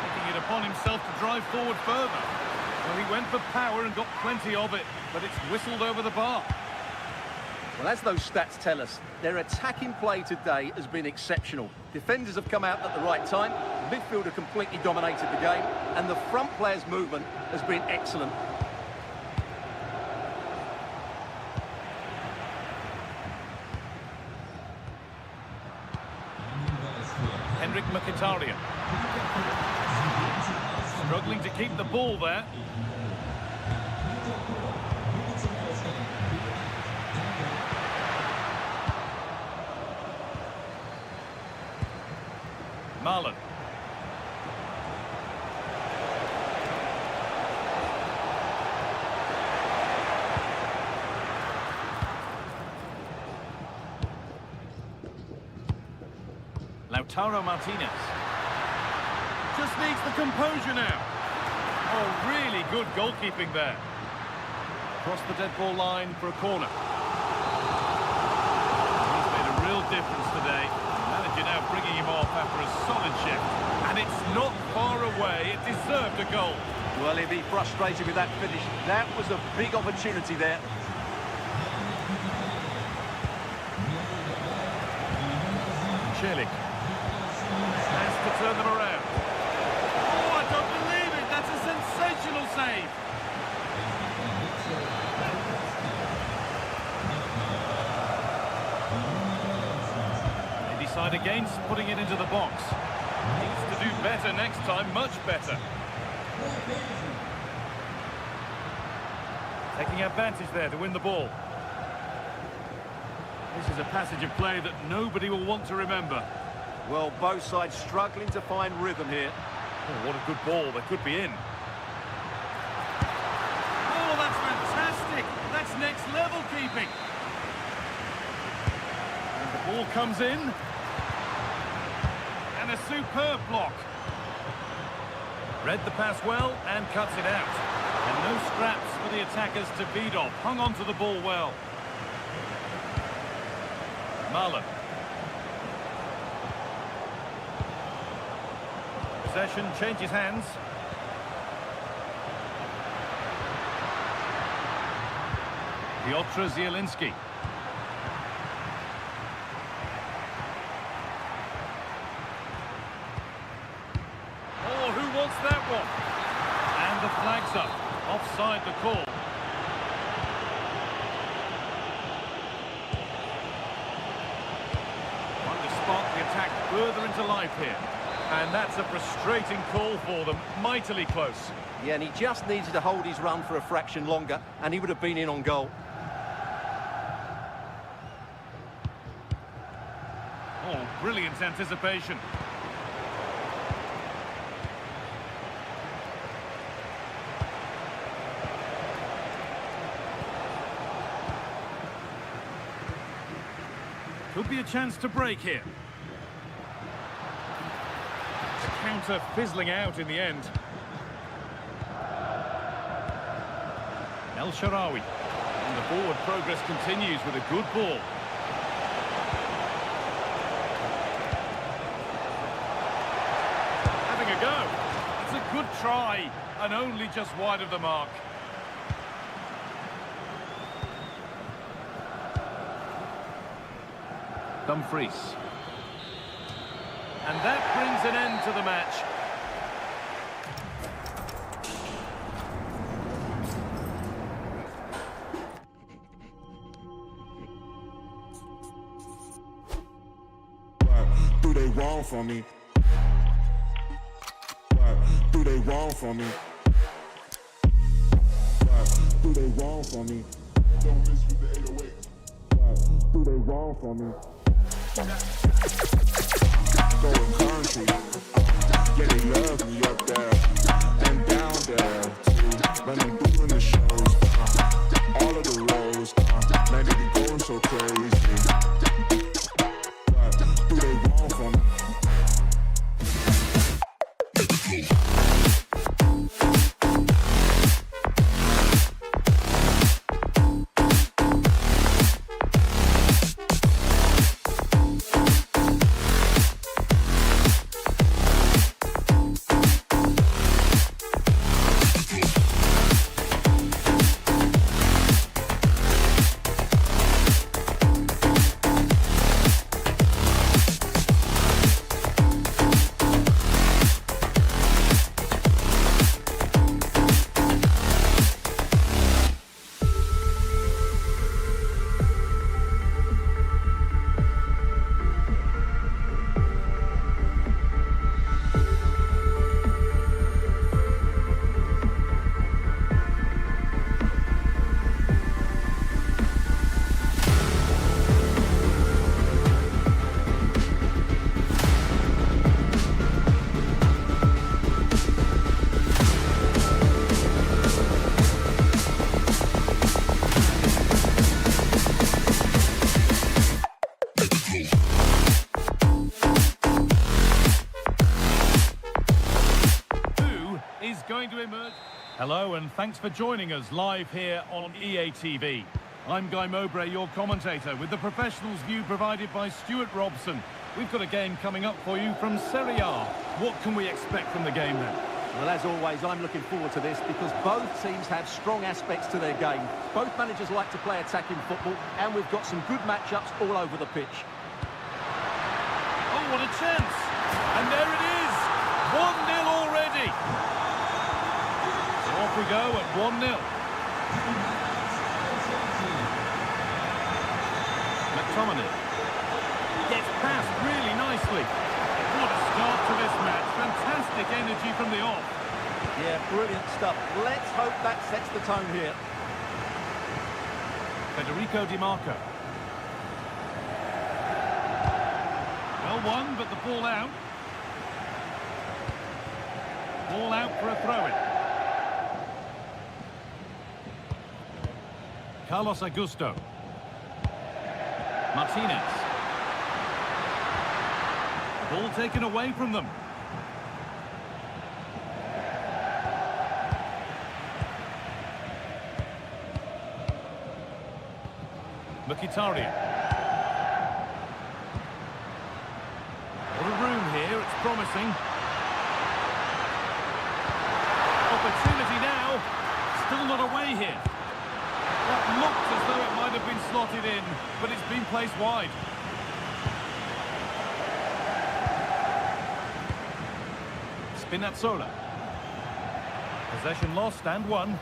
Taking it upon himself to drive forward further. Well, he went for power and got plenty of it, but it's whistled over the bar. Well, as those stats tell us, their attacking play today has been exceptional. Defenders have come out at the right time, the midfielder completely dominated the game, and the front players' movement has been excellent. Henrik Mkhitaryan. Struggling to keep the ball there. Marlon. Lautaro Martinez. Just needs the composure now. Oh, really good goalkeeping there. Across the dead ball line for a corner. He's made a real difference today. Manager now bringing him off after a solid shift. And it's not far away. It deserved a goal. Well, he'll be frustrated with that finish. That was a big opportunity there. Çelik. Has to turn them around. Oh, I don't believe it. That's a sensational save. They decide against putting it into the box. Needs to do better next time, much better. Taking advantage there to win the ball. This is a passage of play that nobody will want to remember. Well, both sides struggling to find rhythm here. Oh, what a good ball. They could be in. Oh, that's fantastic. That's next level keeping. And the ball comes in. And a superb block. Read the pass well and cuts it out. And no scraps for the attackers to feed off. Hung on to the ball well. Marlon. Possession changes hands. Piotr Zielinski. Oh, who wants that one? And the flag's up. Offside the call. Trying to spark the attack further into life here. And that's a frustrating call for them, mightily close. Yeah, and he just needed to hold his run for a fraction longer, and he would have been in on goal. Oh, brilliant anticipation. Could be a chance to break here. The counter fizzling out in the end. El Shaarawy. And the forward progress continues with a good ball. Having a go. It's a good try, and only just wide of the mark. Dumfries. And that brings an end to the match. What do they wrong for me? What do they wrong for me? What do they wrong for me? Don't miss with the 808. What do they wrong for me? Going country, yeah, they love me up there and down there too. When I'm doing the shows, all of the roads, man, they be going so crazy. What do they want from me? Going to emerge. Hello and thanks for joining us live here on EA TV. I'm Guy Mowbray, your commentator, with the professionals' view provided by Stuart Robson. We've got a game coming up for you from Serie A. What can we expect from the game then? Well, as always, I'm looking forward to this because both teams have strong aspects to their game. Both managers like to play attacking football, and we've got some good matchups all over the pitch. Oh, what a chance! And there it is! 1-0 already! Off we go at 1-0. McTominay gets past really nicely. What a start to this match. Fantastic energy from the off. Yeah, brilliant stuff. Let's hope that sets the tone here. Federico Di Marco. Well won, but the ball out. Ball out for a throw-in. Carlos Augusto. Martinez. Ball taken away from them. Mkhitaryan. What a room here, it's promising. Opportunity now. Still not away here. That looked as though it might have been slotted in, but it's been placed wide. Spinazzola. Possession lost and won.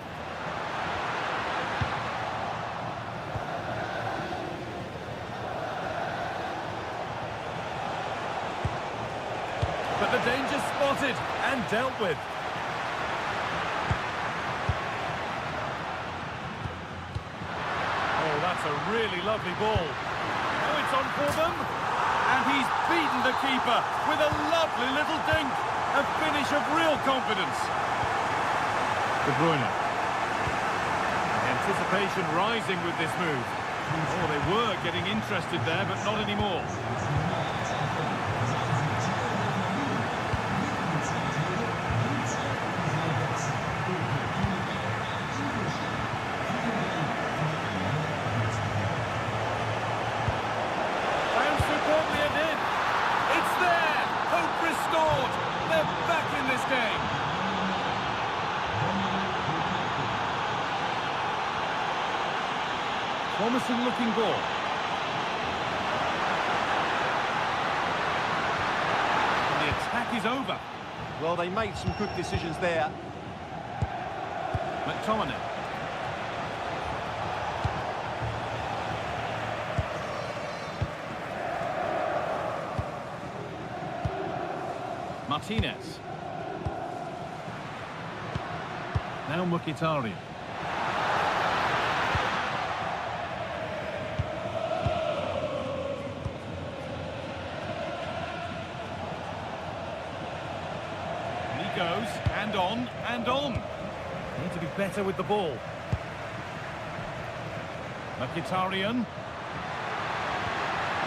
But the danger spotted and dealt with. Oh, that's a really lovely ball. Now it's on for them. And he's beaten the keeper with a lovely little dink. A finish of real confidence. De Bruyne. Anticipation rising with this move. Oh, they were getting interested there, but not anymore. And superbly it did. It's there. Hope restored. They're back in this game. Promising looking ball. And the attack is over. Well, they made some good decisions there. McTominay. Martinez. Now Mkhitaryan. Goes, and on, and on. Need to be better with the ball. Mkhitaryan.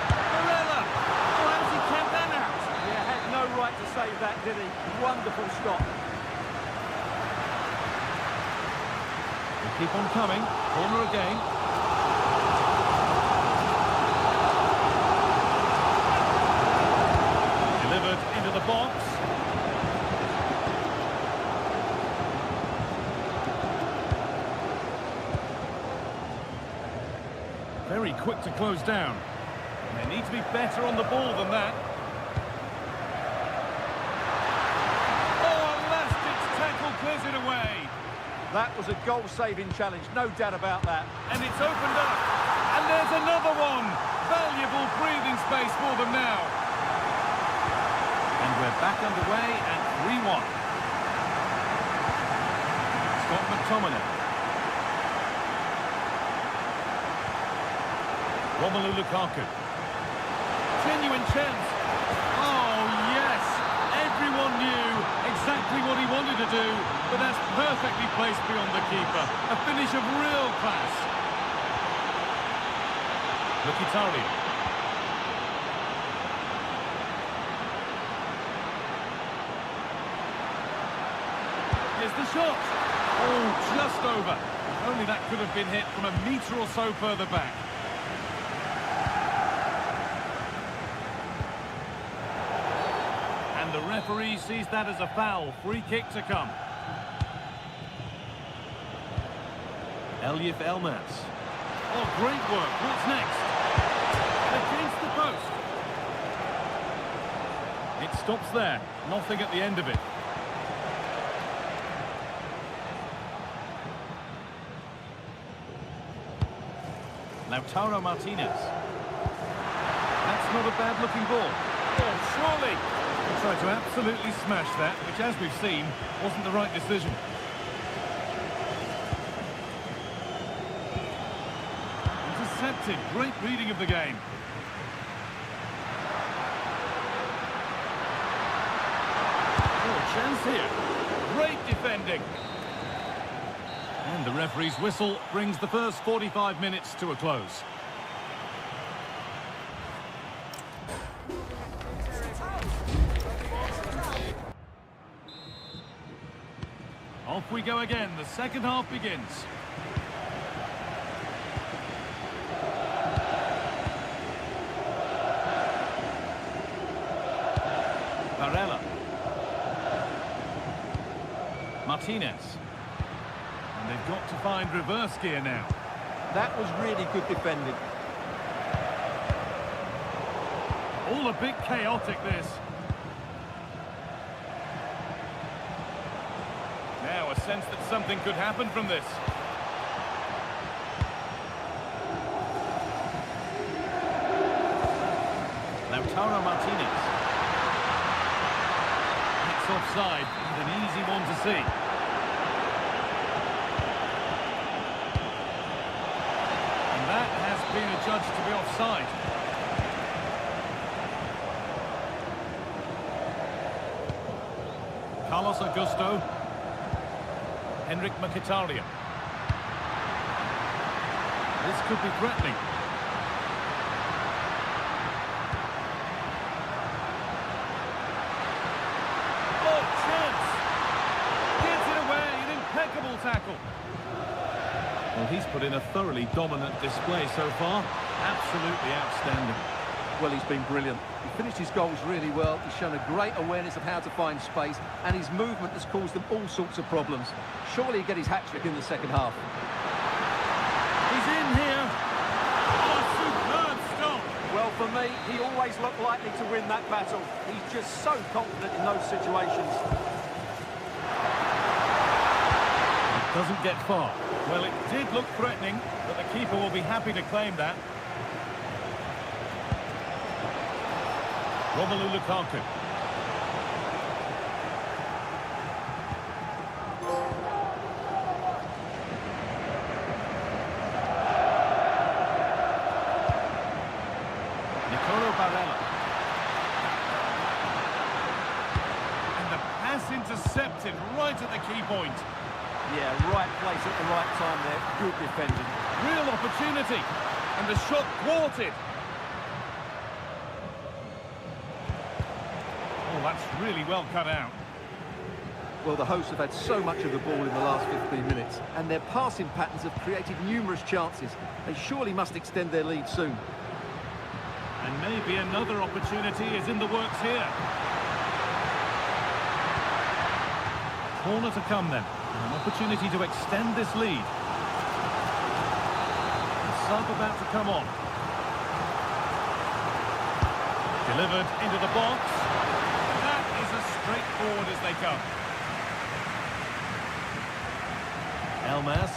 Barella! Oh, how does he count that out? Yeah, had no right to save that, did he? Wonderful stop. They keep on coming. Corner again. Delivered into the box. Very quick to close down. And they need to be better on the ball than that. Oh, last ditch tackle clears it away. That was a goal-saving challenge, no doubt about that. And it's opened up. And there's another one. Valuable breathing space for them now. And we're back underway at 3-1. Scott McTominay. Romelu Lukaku. Genuine chance. Oh, yes. Everyone knew exactly what he wanted to do, but that's perfectly placed beyond the keeper. A finish of real class. Mkhitaryan. Here's the shot. Oh, just over. Only that could have been hit from a metre or so further back. And the referee sees that as a foul. Free kick to come. Elif Elmas. Oh, great work. What's next? Against the post. It stops there. Nothing at the end of it. Lautaro Martinez. That's not a bad-looking ball. Oh, surely. He tried to absolutely smash that, which, as we've seen, wasn't the right decision. Intercepted. Great reading of the game. Oh, chance here. Great defending. And the referee's whistle brings the first 45 minutes to a close. Off we go again. The second half begins. Barella. Martinez. And they've got to find reverse gear now. That was really good defending. All a bit chaotic, this. Now a sense that something could happen from this. Lautaro Martinez. offside, and an easy one to see. And that has been adjudged to be offside. Carlos Augusto. Henrik Mkhitaryan. This could be threatening. Oh, chance! Gets it away, an impeccable tackle. Well, he's put in a thoroughly dominant display so far. Absolutely outstanding. Well, he's been brilliant. He finished his goals really well. He's shown a great awareness of how to find space, and his movement has caused them all sorts of problems. Surely he'll get his hat-trick in the second half. He's in here. Oh, superb stop. Well, for me, he always looked likely to win that battle. He's just so confident in those situations. It doesn't get far. Well, it did look threatening, but the keeper will be happy to claim that. Romelu Lukaku. And the pass intercepted right at the key point. Yeah, right place at the right time there. Good defending. Real opportunity. And the shot thwarted. Oh, that's really well cut out. Well, the hosts have had so much of the ball in the last 15 minutes, and their passing patterns have created numerous chances. They surely must extend their lead soon. And maybe another opportunity is in the works here. Corner to come then. An opportunity to extend this lead. The sub about to come on. Delivered into the box. And that is as straightforward as they come. Elmas.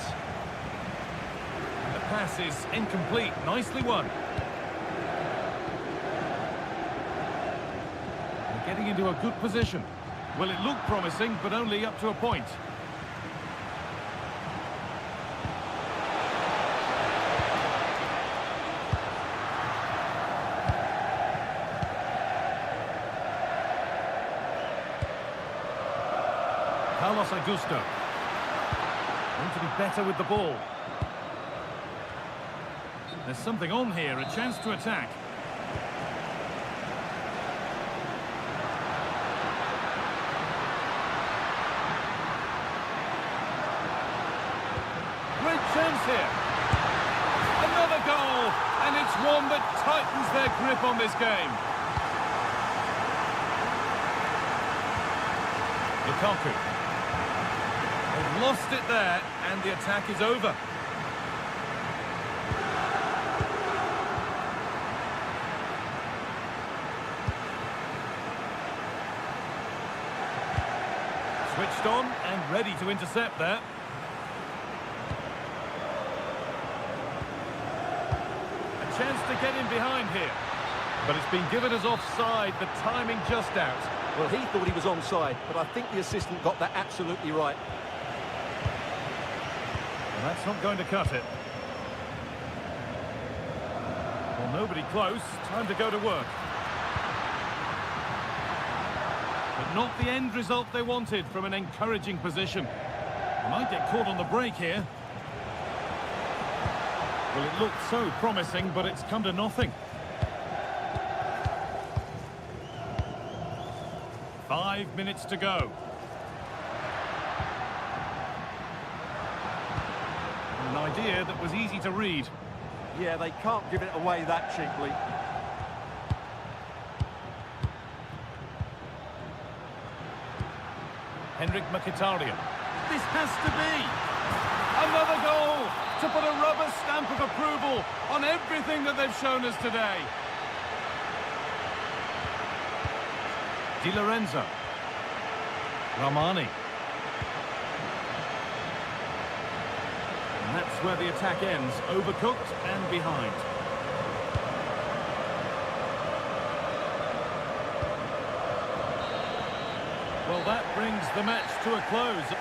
And the pass is incomplete. Nicely won. They're getting into a good position. Well, it looked promising, but only up to a point. Carlos Augusto. Want to be better with the ball. There's something on here, a chance to attack. Great chance here. Another goal, and it's one that tightens their grip on this game. Lukaku. They've lost it there, and the attack is over. Switched on and ready to intercept there. A chance to get in behind here. But it's been given as offside, the timing just out. Well, he thought he was onside, but I think the assistant got that absolutely right. Well, that's not going to cut it. Well, nobody close. Time to go to work. But not the end result they wanted from an encouraging position. They might get caught on the break here. Well, it looked so promising, but it's come to nothing. 5 minutes to go. An idea that was easy to read. Yeah, they can't give it away that cheaply. Henrik Mkhitaryan. This has to be another goal to put a rubber stamp of approval on everything that they've shown us today. Di Lorenzo. Romani. And that's where the attack ends, overcooked and behind. Well, that brings the match to a close.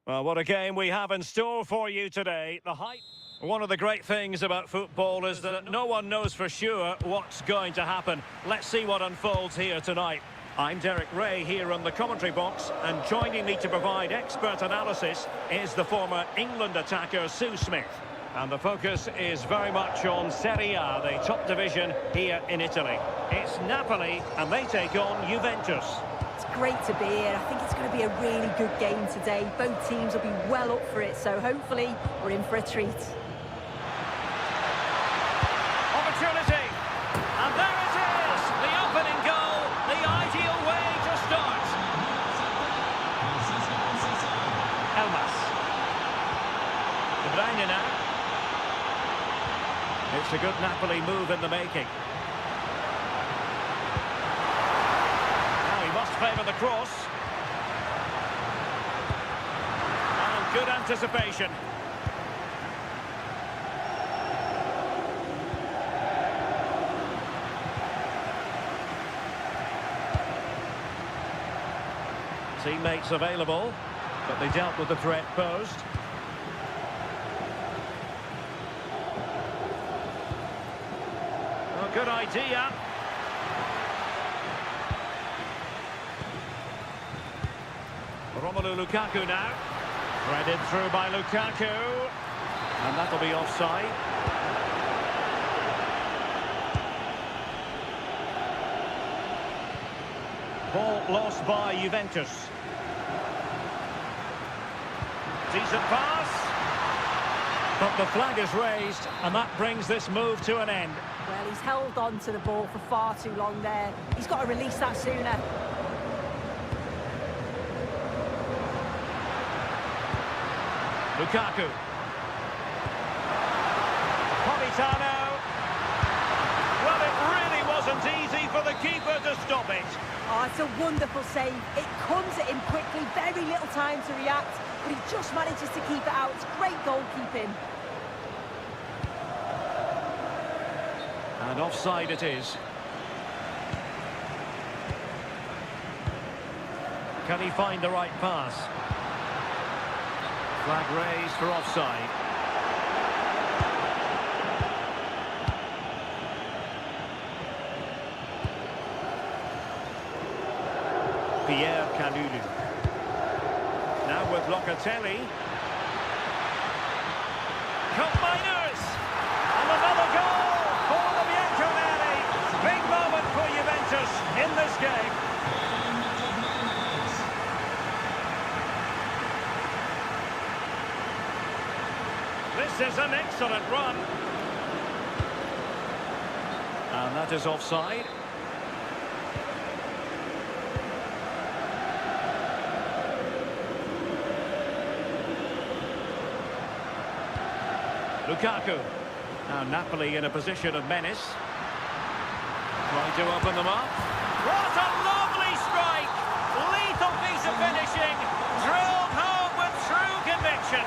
Well, what a game we have in store for you today. One of the great things about football is that no one knows for sure what's going to happen. Let's see what unfolds here tonight. I'm Derek Ray here on the commentary box, and joining me to provide expert analysis is the former England attacker Sue Smith. And the focus is very much on Serie A, the top division here in Italy. It's Napoli, and they take on Juventus. It's great to be here. I think it's going to be a really good game today. Both teams will be well up for it, so hopefully we're in for a treat. Opportunity, and there it is, the opening goal, the ideal way to start. Elmas. De Bruyne now. It's a good Napoli move in the making. Now he must favour the cross. And good anticipation. Teammates available, but they dealt with the threat posed. Well, good idea. Romelu Lukaku now. Threaded through by Lukaku. And that'll be offside. Ball lost by Juventus. Decent pass. But the flag is raised, and that brings this move to an end. Well, he's held on to the ball for far too long there. He's got to release that sooner. Lukaku. Politano. Well, it really wasn't easy for the keeper to stop it. Oh, it's a wonderful save. It comes at him quickly, very little time to react, but he just manages to keep it out. It's great goalkeeping. And offside it is. Can he find the right pass? Flag raised for offside. Pierre Kalulu. Now with Locatelli. Combiners! And another goal for the Bianconeri. Big moment for Juventus in this game. This is an excellent run. And that is offside. Lukaku. Now Napoli in a position of menace. Trying to open them up. What a lovely strike! Lethal piece of finishing. Drilled home with true conviction.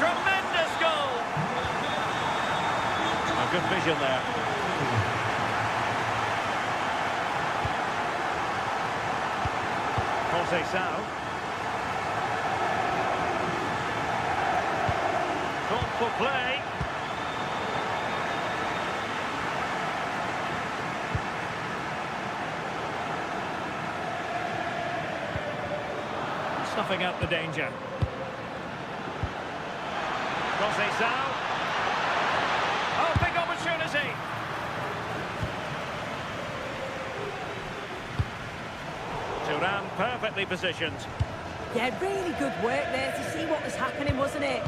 Tremendous goal. A good vision there. Conceição. Thoughtful play. Snuffing out the danger. Conceição. Oh, big opportunity. Thuram perfectly positioned. Yeah, really good work there to see what was happening, wasn't it?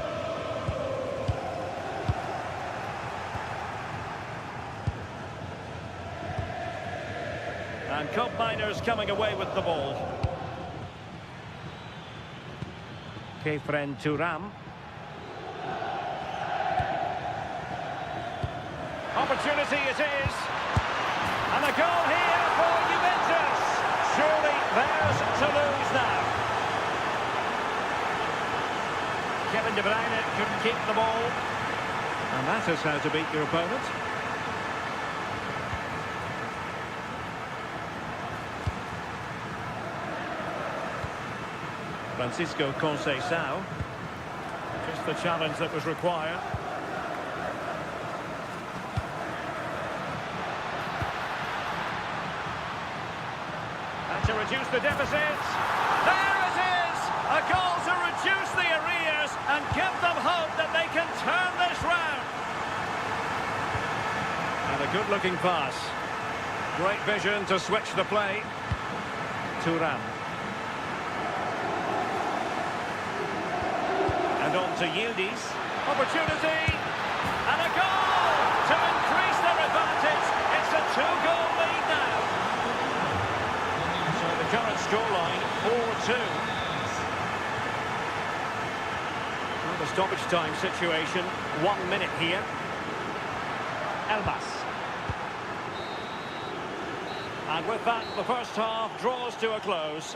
And Cup Miners coming away with the ball. Kefren Thuram. Opportunity it is. And a goal here for Juventus. Surely theirs to lose now. Kevin De Bruyne couldn't keep the ball. And that is how to beat your opponent. Francisco Conceição. Just the challenge that was required. And to reduce the deficit. There it is! A goal to reduce the arrears and give them hope that they can turn this round. And a good-looking pass. Great vision to switch the play. Thuram. And on to Yildiz. Opportunity. And a goal to increase their advantage. It's a two-goal lead now. So the current scoreline, 4-2. Well, the stoppage time situation, 1 minute here. Elmas. And with that, the first half draws to a close.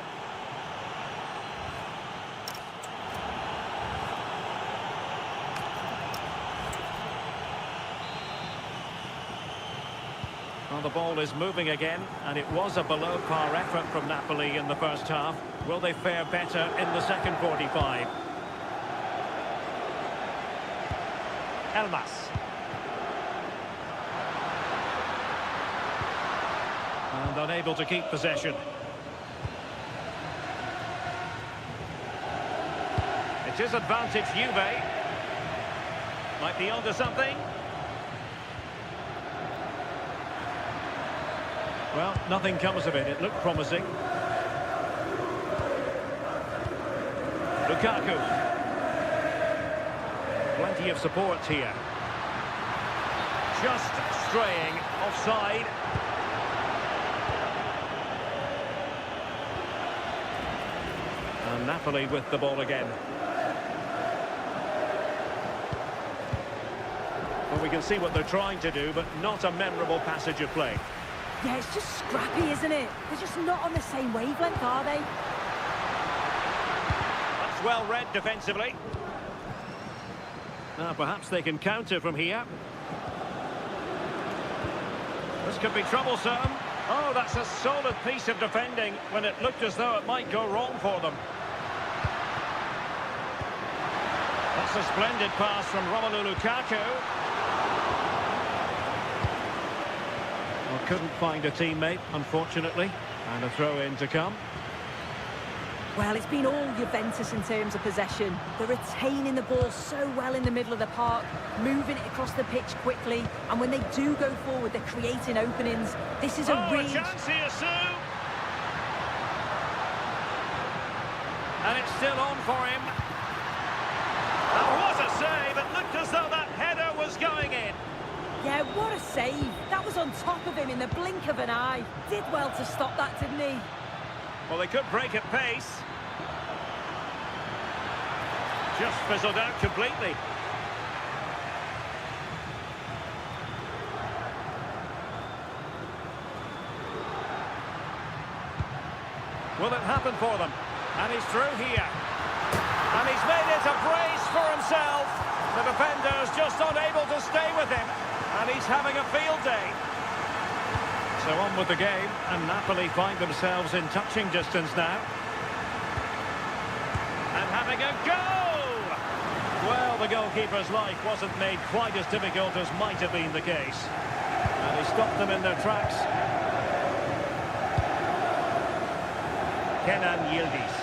Well, the ball is moving again, and it was a below-par effort from Napoli in the first half. Will they fare better in the second 45? Elmas. And unable to keep possession. It is advantage Juve. Might be onto something. Well, nothing comes of it. It looked promising. Lukaku. Plenty of support here. Just straying offside. And Napoli with the ball again. Well, we can see what they're trying to do, but not a memorable passage of play. Yeah, it's just scrappy, isn't it? They're just not on the same wavelength, are they? That's well read defensively. Now, perhaps they can counter from here. This could be troublesome. Oh, that's a solid piece of defending when it looked as though it might go wrong for them. That's a splendid pass from Romelu Lukaku. Well, couldn't find a teammate, unfortunately. And a throw-in to come. Well, it's been all Juventus in terms of possession. They're retaining the ball so well in the middle of the park, moving it across the pitch quickly, and when they do go forward, they're creating openings. This is a real chance here, Sue. And it's still on for him. And what a save! It looked as though that header was going in. Yeah, what a save. That was on top of him in the blink of an eye. Did well to stop that, didn't he? Well, they could break at pace. Just fizzled out completely. Will it happen for them? And he's through here. And he's made it a brace for himself. The defender's just unable to stay with him. And he's having a field day. So on with the game. And Napoli find themselves in touching distance now. And having a goal! Well, the goalkeeper's life wasn't made quite as difficult as might have been the case. And he stopped them in their tracks. Kenan Yildiz.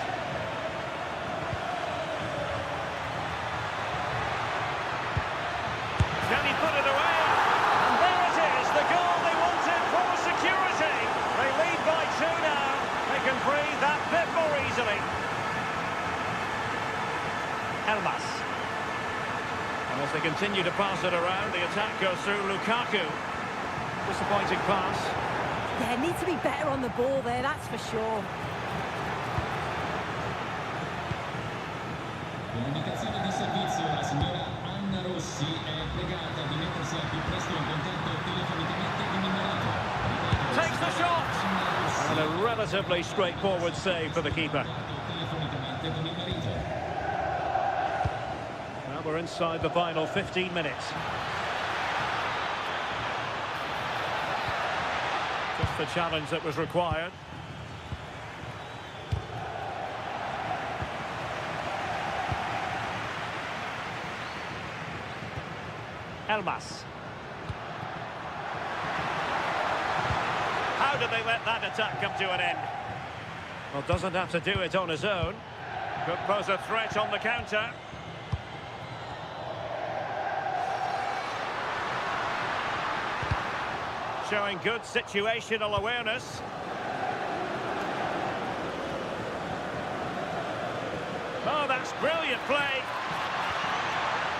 Can he put it away? And there it is, the goal they wanted for security. They lead by 2 now. They can breathe that bit more easily. Elmas. And as they continue to pass it around, the attack goes through Lukaku. Disappointing pass. Yeah, need to be better on the ball there, that's for sure. Comunicazione di servizio, la signora Anna Rossi è pregata di mettersi al più presto in contatto telefonicamente con il marito. Takes the shot! And a relatively straightforward save for the keeper. Telefonicamente con il marito. Well, we're inside the final 15 minutes. Just the challenge that was required. Elmas. How did they let that attack come to an end? Well, doesn't have to do it on his own. Could pose a threat on the counter. Showing good situational awareness. Oh, that's brilliant play.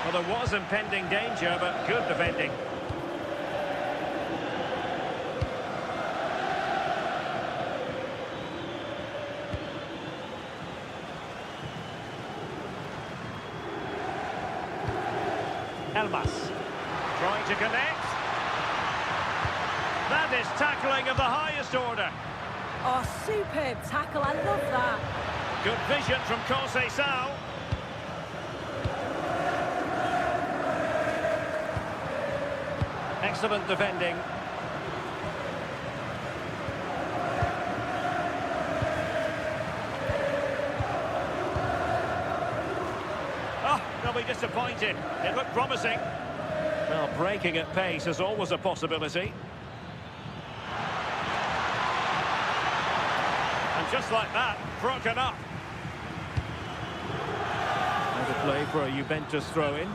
Well, there was impending danger, but good defending. Elmas trying to connect. That is tackling of the highest order. Oh, superb tackle, I love that. Good vision from Conceição. Excellent defending. Oh, they'll be disappointed. It looked promising. Well, breaking at pace is always a possibility. And just like that, broken up. There's a play for a Juventus throw-in.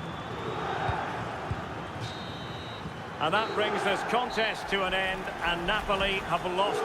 And that brings this contest to an end, and Napoli have lost.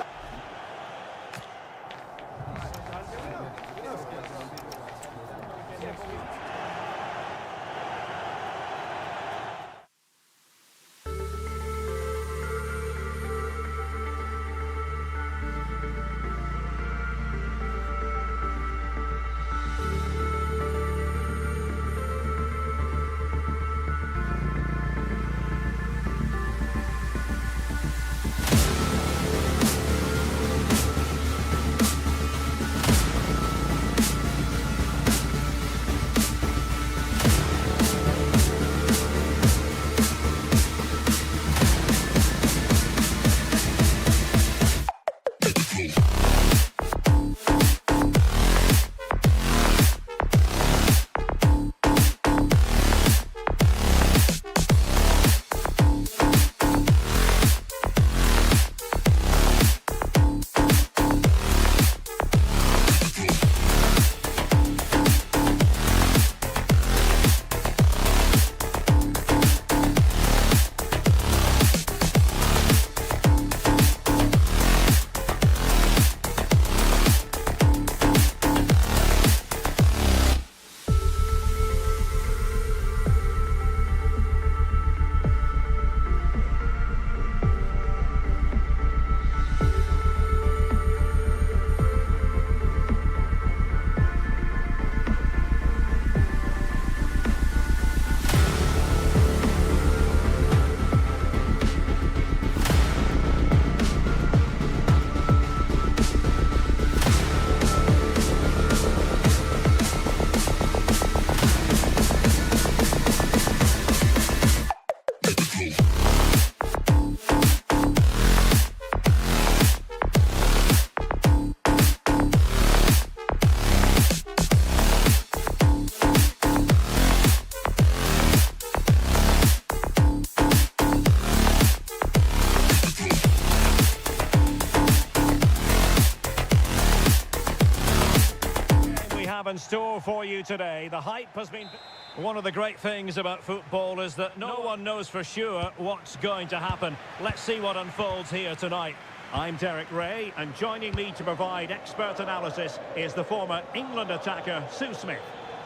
have in store for you today. The hype has been... One of the great things about football is that no one knows for sure what's going to happen. Let's see what unfolds here tonight. I'm Derek Ray, and joining me to provide expert analysis is the former England attacker, Sue Smith.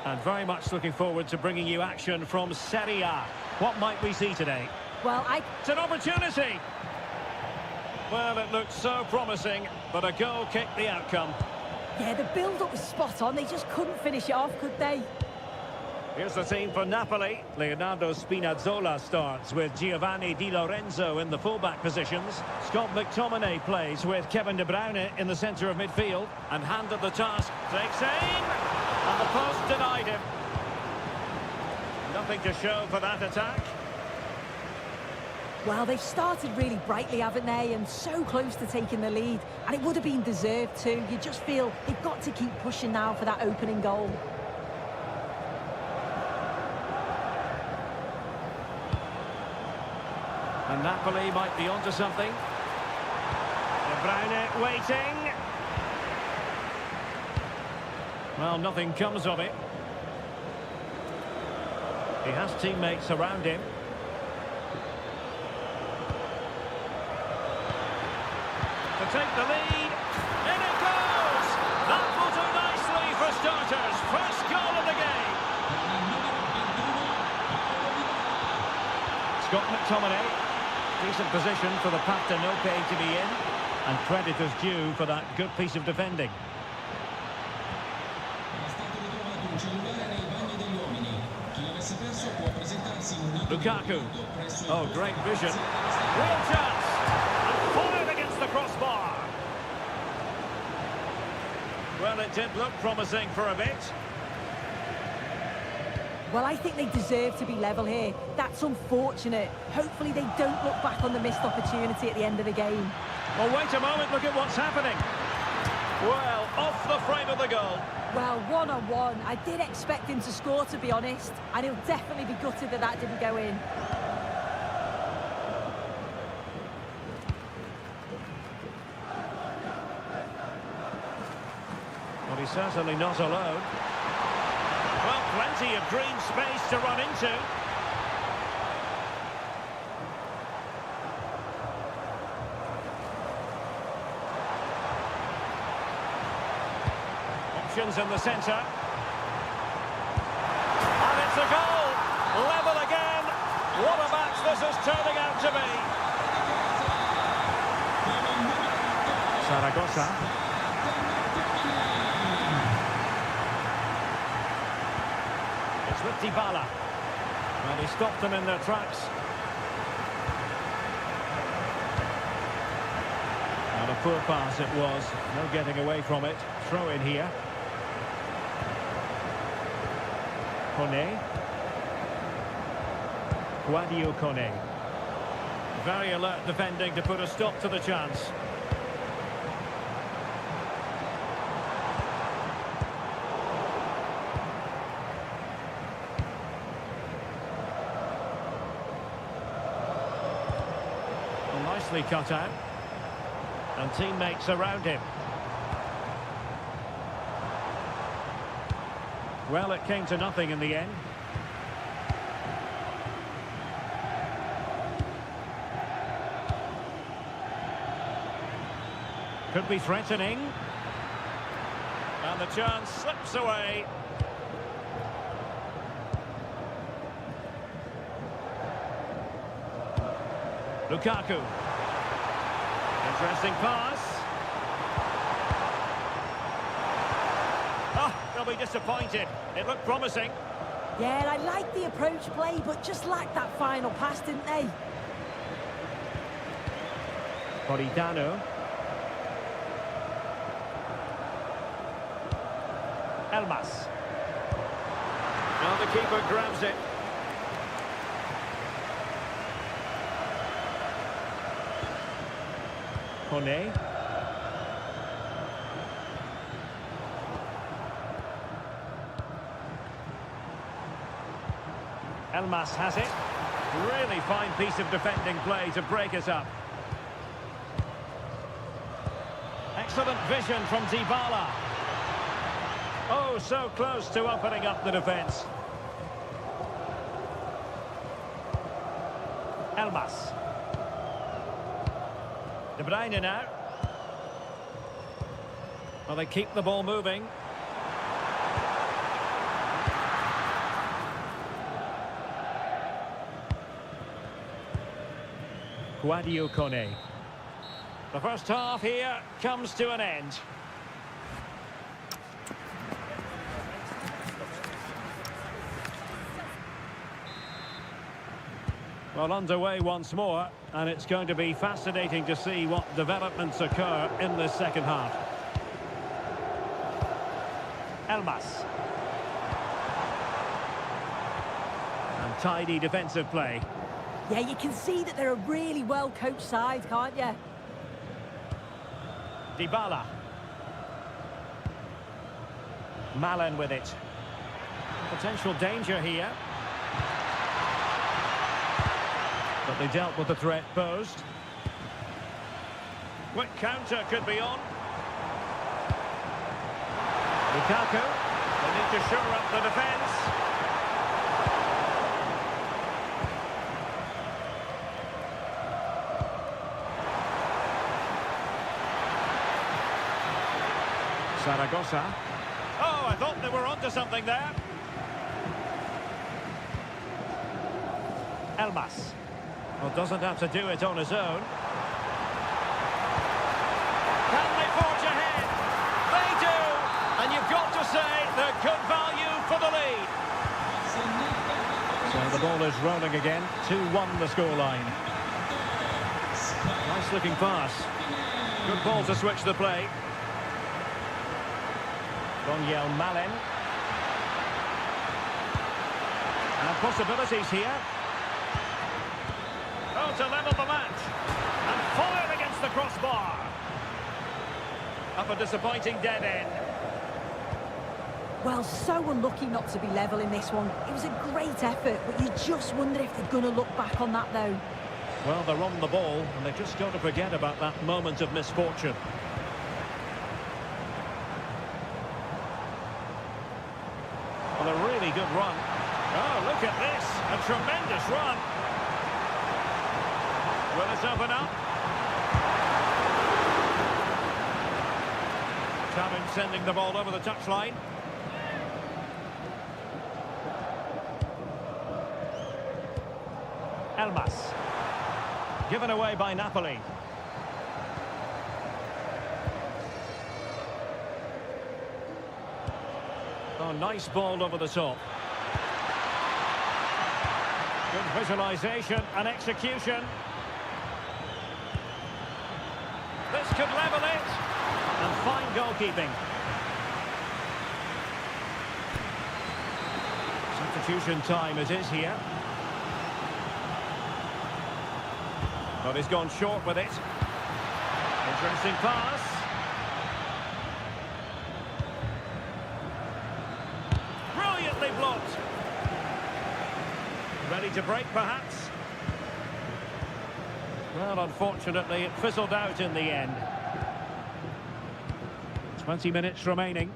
And very much looking forward to bringing you action from Serie A. What might we see today? Well, It's an opportunity! Well, it looked so promising, but a goal kicked the outcome. Yeah, the build-up was spot on. They just couldn't finish it off, could they? Here's the team for Napoli. Leonardo Spinazzola starts with Giovanni Di Lorenzo in the fullback positions. Scott McTominay plays with Kevin De Bruyne in the centre of midfield. And handed the task, takes aim! And the post denied him. Nothing to show for that attack. Well, they've started really brightly, haven't they? And so close to taking the lead. And it would have been deserved too. You just feel they've got to keep pushing now for that opening goal. And Napoli might be onto something. De Bruyne waiting. Well, nothing comes of it. He has teammates around him. To take the lead. In it goes! That will do nicely for starters. First goal of the game. Scott McTominay. Decent position for the Partenope to be in. And credit is due for that good piece of defending. Lukaku. Oh, great vision. Real chance. And fired against the crossbar. Well, it did look promising for a bit. Well, I think they deserve to be level here. That's unfortunate. Hopefully they don't look back on the missed opportunity at the end of the game. Well, wait a moment, look at what's happening. Well, off the frame of the goal. Well, one-on-one. I did expect him to score, to be honest. And he'll definitely be gutted that that didn't go in. Well, he's certainly not alone. Well, plenty of green space to run into. Options in the centre. And it's a goal! Level again! What a match this is turning out to be! Zaragoza. With Dybala. Well, he stopped them in their tracks. And a poor pass it was. No getting away from it. Throw in here. Kone. Guadio Kone. Very alert defending to put a stop to the chance. Nicely cut out. And teammates around him. Well, it came to nothing in the end. Could be threatening. And the chance slips away. Lukaku. Interesting pass. Oh, they'll be disappointed. It looked promising. Yeah, I like the approach play, but just lacked that final pass, didn't they? Politano. Elmas. Now the keeper grabs it. Kone. Elmas has it. Really fine piece of defending play to break us up. Excellent vision from Dybala. Oh, so close to opening up the defence. Elmas. De Bruyne now. Well, they keep the ball moving. Guadio Kone. The first half here comes to an end. Well, underway once more, and it's going to be fascinating to see what developments occur in this second half. Elmas. And tidy defensive play. Yeah, you can see that they're a really well-coached side, can't you? Dybala. Malen with it. Potential danger here. But they dealt with the threat posed. Quick counter could be on. Lukaku. They need to shore up the defence. Zaragoza. Oh, I thought they were onto something there. Elmas. Well, doesn't have to do it on his own. Can they forge ahead? They do! And you've got to say they're good value for the lead. So the ball is rolling again. 2-1 the scoreline. Nice looking pass. Good ball to switch the play. Daniel Malen. And possibilities here. Oh, to level the match. And fire against the crossbar. Up a disappointing dead end. Well, so unlucky not to be level in this one. It was a great effort, but you just wonder if they're going to look back on that, though. Well, they're on the ball, and they've just got to forget about that moment of misfortune. Well, a really good run. Oh, look at this. A tremendous run. Will it open up? Challenge sending the ball over the touchline. Elmas. Given away by Napoli. Oh, nice ball over the top. Good visualisation and execution. This could level it. And fine goalkeeping. Substitution time it is here. But he's gone short with it. Interesting pass. Brilliantly blocked. Ready to break, perhaps? Well, unfortunately, it fizzled out in the end. 20 minutes remaining.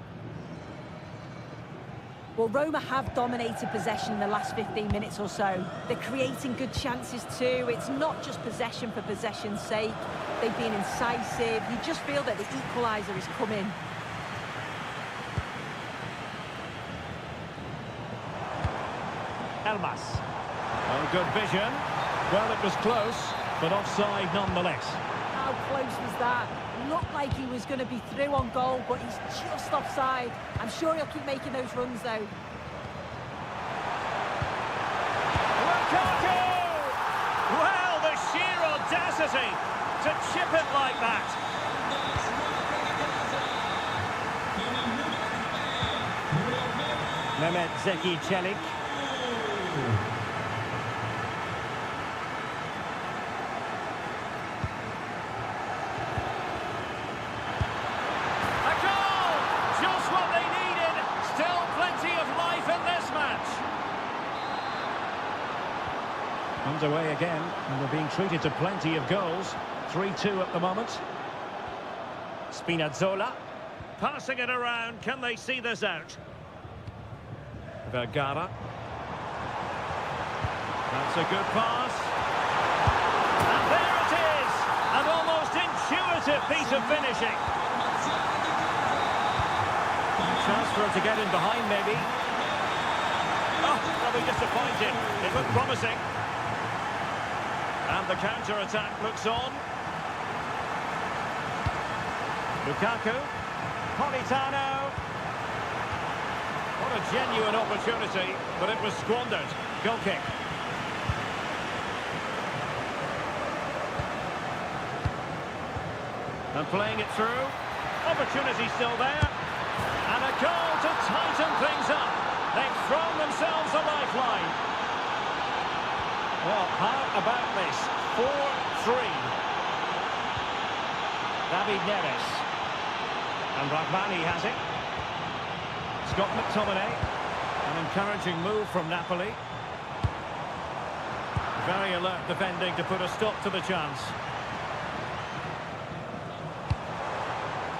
Well, Roma have dominated possession in the last 15 minutes or so. They're creating good chances too. It's not just possession for possession's sake. They've been incisive. You just feel that the equaliser is coming. Elmas. Oh, good vision. Well, it was close, but offside nonetheless. How close was that? Looked like he was going to be through on goal, but he's just offside. I'm sure he'll keep making those runs, though. Lukaku! Well, the sheer audacity to chip it like that. Mehmet Zeki Çelik. Underway again, and we're being treated to plenty of goals. 3-2 at the moment. Spinazzola. Passing it around, can they see this out? Vergara. That's a good pass. And there it is! An almost intuitive piece of finishing. Chance for him to get in behind, maybe. Oh, that'll be disappointing. It looked promising. And the counter-attack looks on. Lukaku. Politano. What a genuine opportunity, but it was squandered. Goal kick. And playing it through. Opportunity still there. And a goal to tighten things up. They've thrown themselves a lifeline. Well, how about this? 4-3. David Neres. And Rahmani has it. Scott McTominay. An encouraging move from Napoli. Very alert defending to put a stop to the chance.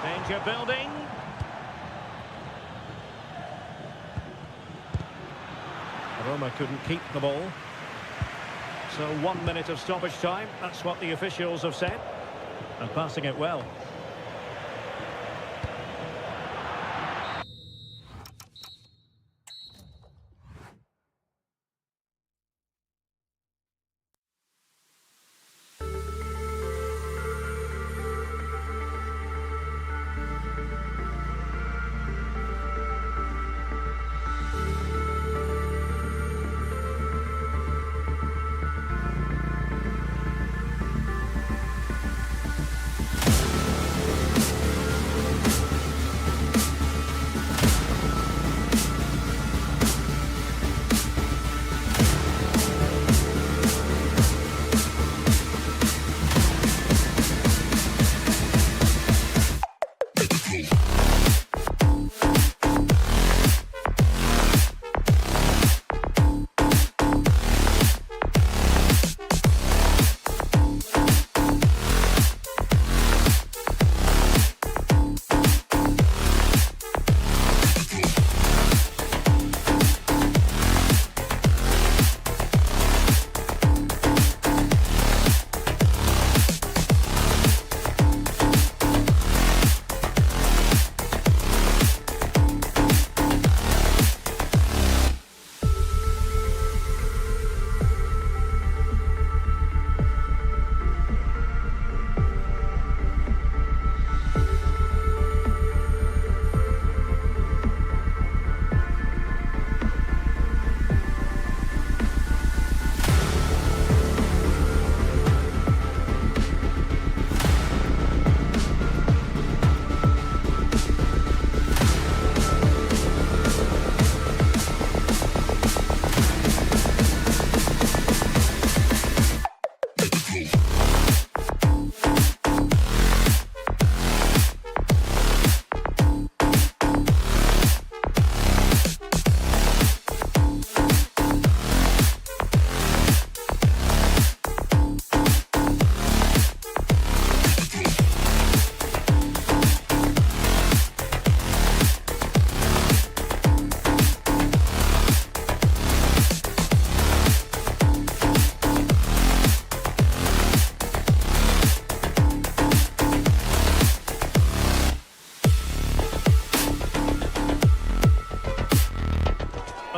Danger building. Roma couldn't keep the ball. So 1 minute of stoppage time. That's what the officials have said. And passing it well.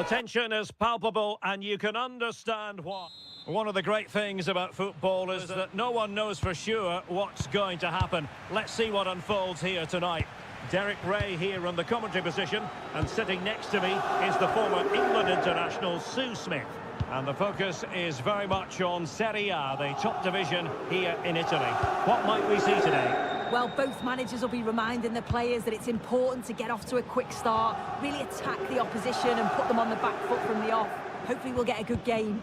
Tension is palpable, and you can understand why. One of the great things about football is that no one knows for sure what's going to happen. Let's see what unfolds here tonight. Derek Ray here in the commentary position, and sitting next to me is the former England international Sue Smith. And the focus is very much on Serie A, the top division here in Italy. What might we see today? Well, both managers will be reminding the players that it's important to get off to a quick start, really attack the opposition and put them on the back foot from the off. Hopefully we'll get a good game.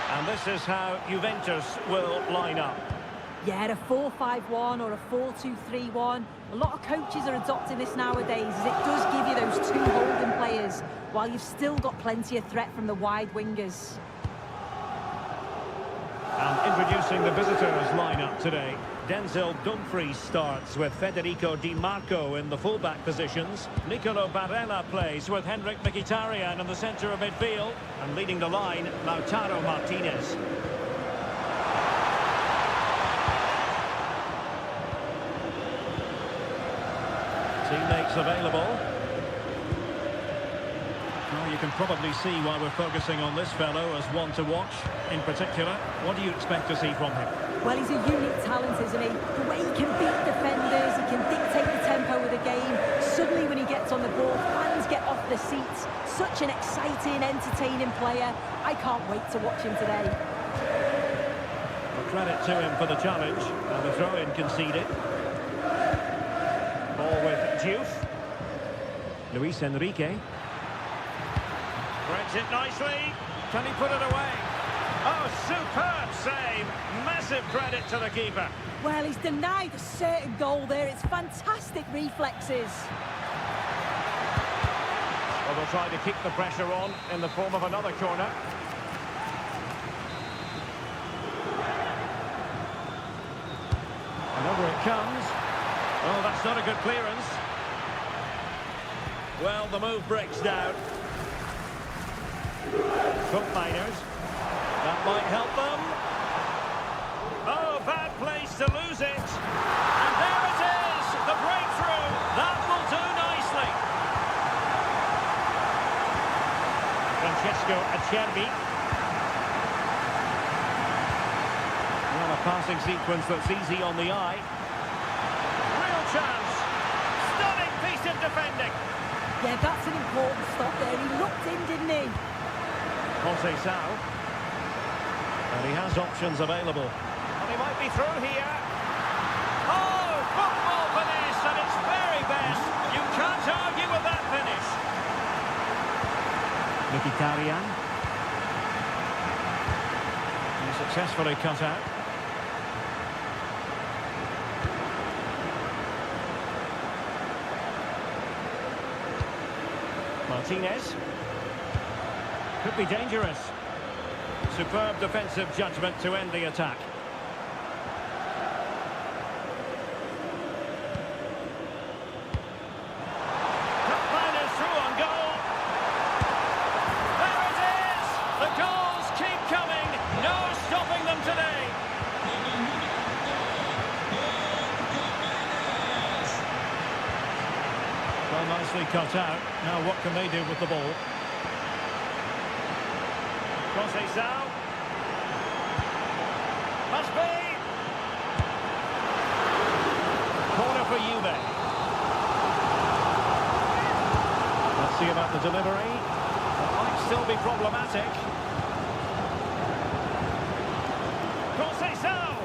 And this is how Juventus will line up. Yeah, a 4-5-1 or a 4-2-3-1. A lot of coaches are adopting this nowadays, as it does give you those two holding players, while you've still got plenty of threat from the wide wingers. And introducing the visitors lineup today. Denzel Dumfries starts with Federico Di Marco in the fullback positions. Nicolo Barella plays with Henrik Mkhitaryan in the centre of midfield. And leading the line, Lautaro Martinez. Teammates available. Well, you can probably see why we're focusing on this fellow as one to watch. In particular, what do you expect to see from him? Well, he's a unique talent, isn't he? The way he can beat defenders, he can dictate the tempo of the game. Suddenly when he gets on the ball, fans get off their seats. Such an exciting, entertaining player. I can't wait to watch him today. Well, credit to him for the challenge. And the throw-in conceded. Ball with Diouf. Luis Enrique. Threads it nicely. Can he put it away? Oh, superb save. Massive credit to the keeper. Well, he's denied a certain goal there. It's fantastic reflexes. Well, they'll try to keep the pressure on in the form of another corner. And over it comes. Oh, that's not a good clearance. Well, the move breaks down. Foot miners. That might help them. Oh, bad place to lose it. And there it is, the breakthrough. That will do nicely. Francesco Acerbi. Well, a passing sequence that's easy on the eye. Real chance. Stunning piece of defending. Yeah, that's an important stop there. He looked in, didn't he? Jose Sal. And he has options available. And he might be through here. Oh, football finish at its very best. You can't argue with that finish. Mkhitaryan. He successfully cut out. Martinez. Could be dangerous. Superb defensive judgment to end the attack. Miners through on goal. There it is! The goals keep coming. No stopping them today. Well, nicely cut out. Now what can they do with the ball? Jose Sal. Must be. Corner for Juve. Let's see about the delivery. That might still be problematic. Jose Sal.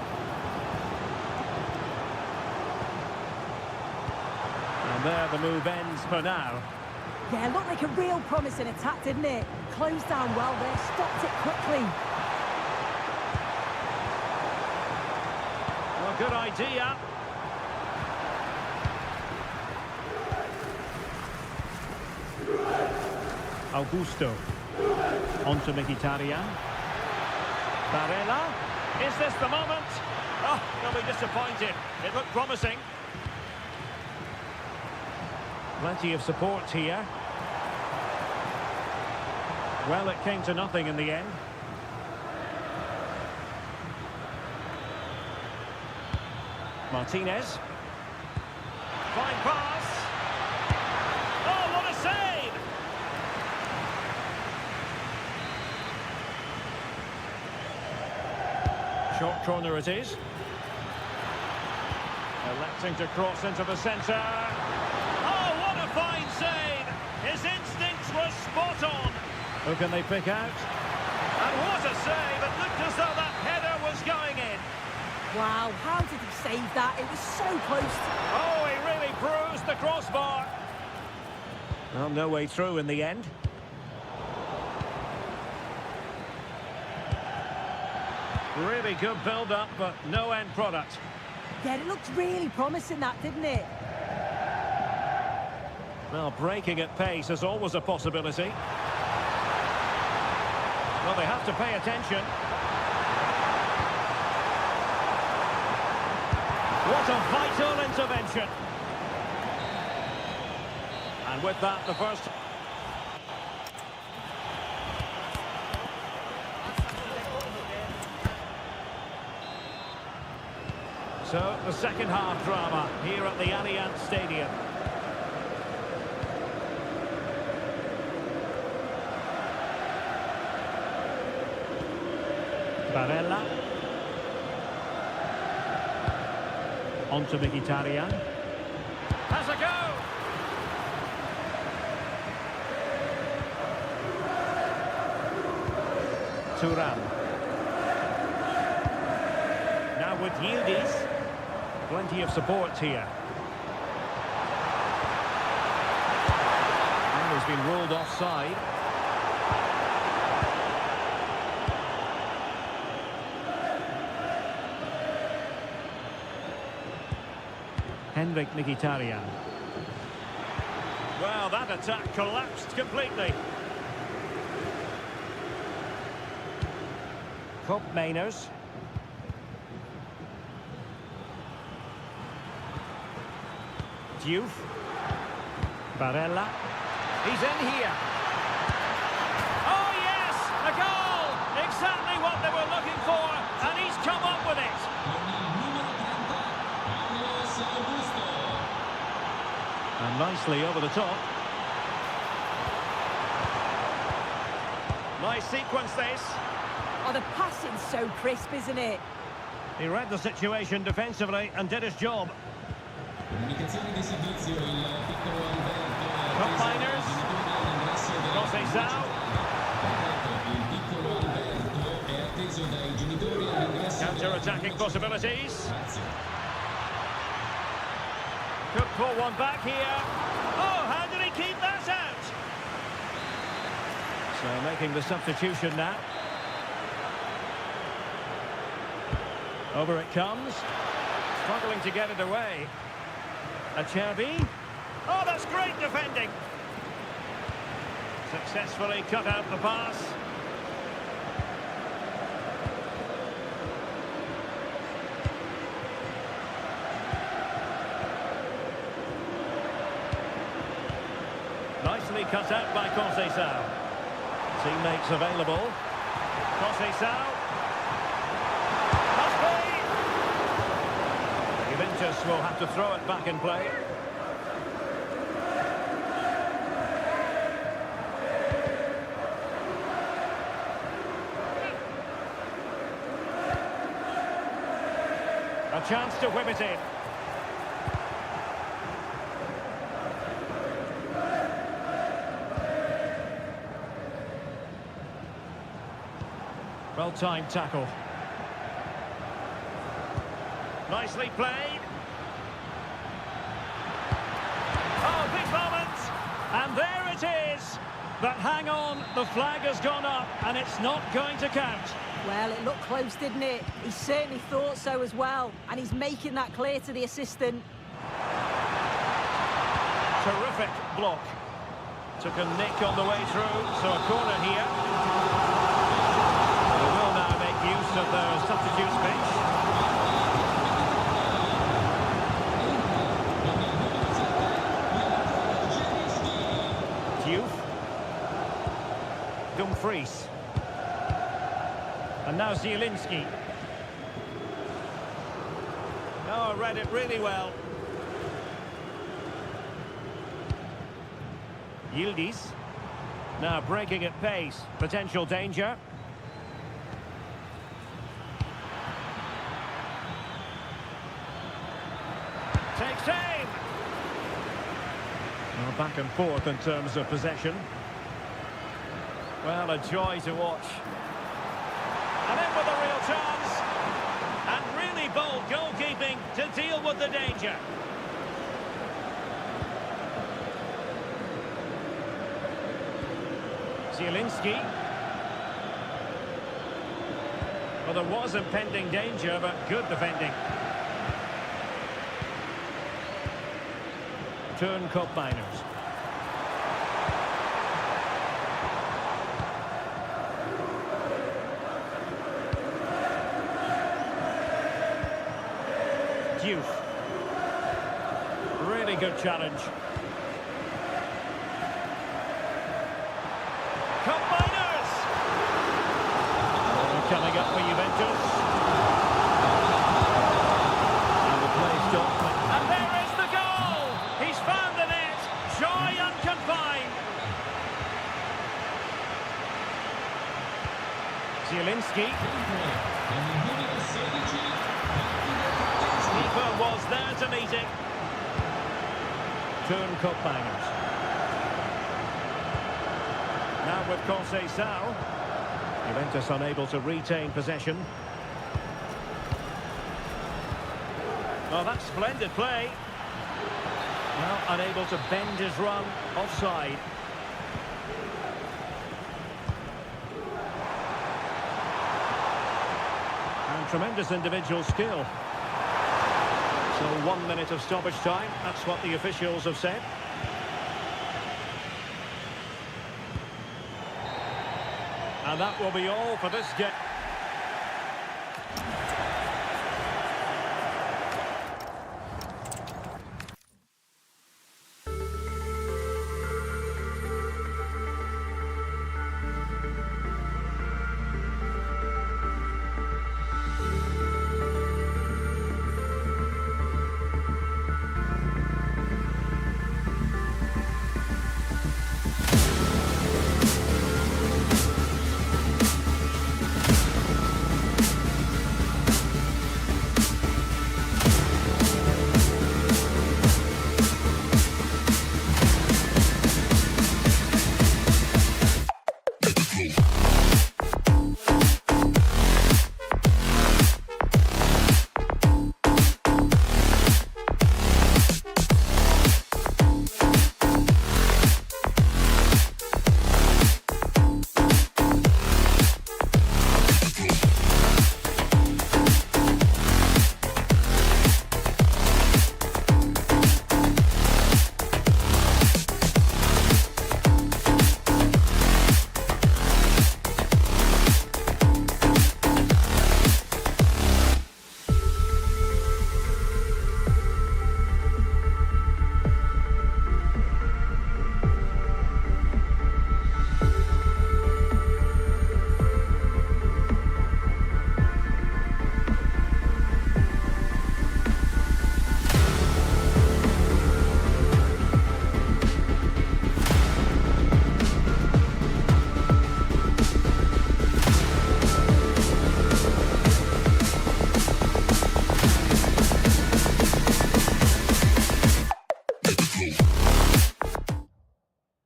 And there the move ends for now. Yeah, looked like a real promising attack, didn't it? Closed down well there, stopped it quickly. Well, good idea. Augusto. On to Mkhitaryan. Barella. Is this the moment? Oh, they'll be disappointed. It looked promising. Plenty of support here. Well, it came to nothing in the end. Martinez. Fine pass. Oh, what a save! Short corner it is. Electing to cross into the centre. Fine save. His instincts were spot on. Who can they pick out? And what a save. It looked as though that header was going in. Wow, how did he save that? It was so close. Oh, he really bruised the crossbar. Well, no way through in the end. Really good build-up, but no end product. Yeah, it looked really promising, that, didn't it? Well, breaking at pace is always a possibility. Well, they have to pay attention. What a vital intervention. And with that, the first... So, the second half drama here at the Allianz Stadium. Barella. On to Mkhitaryan. Has a go! Thuram. Now with Yildiz. Plenty of support here. And he's been ruled offside. Henrik Mkhitaryan. Well, that attack collapsed completely. Cup Mainers. Diouf. Barella. He's in here. Oh, yes! A goal! Exactly what they were looking for, and he's come up with it. And nicely over the top. Nice sequence, this. Oh, the passing's so crisp, isn't it? He read the situation defensively and did his job. Comunicazione di servizio, il piccolo Alberto Cup Miners. Conceição. il piccolo Alberto è atteso dai genitori all'ingresso. Counter-attacking possibilities. Grazie. Could pull one back here. Oh, how did he keep that out? So making the substitution now. Over it comes. Struggling to get it away. Acerbi. Oh, that's great defending. Successfully cut out the pass. Nicely cut out by Conceição. Teammates available. Conceição. Juventus will have to throw it back in play. A chance to whip it in. Well-timed tackle. Nicely played. Oh, big moment. And there it is. But hang on, the flag has gone up and it's not going to count. Well, it looked close, didn't it? He certainly thought so as well. And he's making that clear to the assistant. Terrific block. Took a nick on the way through, so a corner here. They will now make use of their substitutes bench. Dumfries. And now Zielinski. Oh, read it really well. Yildiz. Now breaking at pace. Potential danger. Takes aim. Well, back and forth in terms of possession. Well, a joy to watch. And in with a real chance. And really bold goalkeeping to deal with the danger. Zielinski. Well, there was impending danger, but good defending. Turn Cup Miners. Diouf. Really good challenge. Combiners! Coming up for Juventus. And the play stopped. And there is the goal! He's found the net. Joy unconfined. Zielinski. Keeper was there to meet it. Turn Combiners. Now with Conceição. Juventus unable to retain possession. Oh, that's splendid play. Now unable to bend his run. Offside. And tremendous individual skill. So 1 minute of stoppage time. That's what the officials have said. And that will be all for this game.